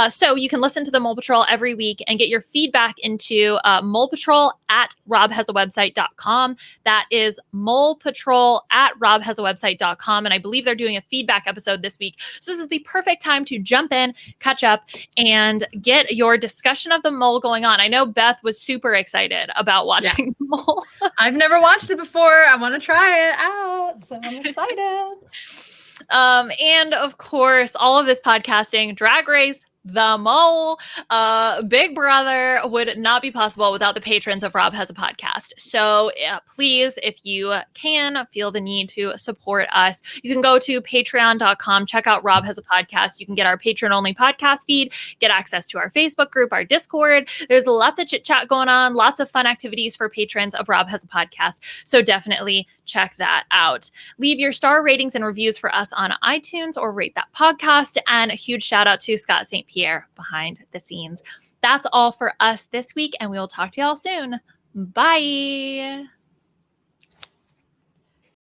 So you can listen to the Mole Patrol every week and get your feedback into Mole Patrol at robhasawebsite.com. That is Mole Patrol at robhasawebsite.com. And I believe they're doing a feedback episode this week. So this is the perfect time to jump in, catch up, and get your discussion of the Mole going on. I know Beth was super excited about watching the Mole. I've never watched it before. I want to try it out, so I'm excited. And of course, all of this podcasting, Drag Race, the Mole, Big Brother would not be possible without the patrons of Rob Has a Podcast. So please, if you can, feel the need to support us. You can go to patreon.com, check out Rob Has a Podcast. You can get our patron-only podcast feed, get access to our Facebook group, our Discord. There's lots of chit-chat going on, lots of fun activities for patrons of Rob Has a Podcast. So definitely check that out. Leave your star ratings and reviews for us on iTunes, or rate that podcast. And a huge shout out to Scott St. Pierre behind the scenes. That's all for us this week, and we will talk to y'all soon. Bye.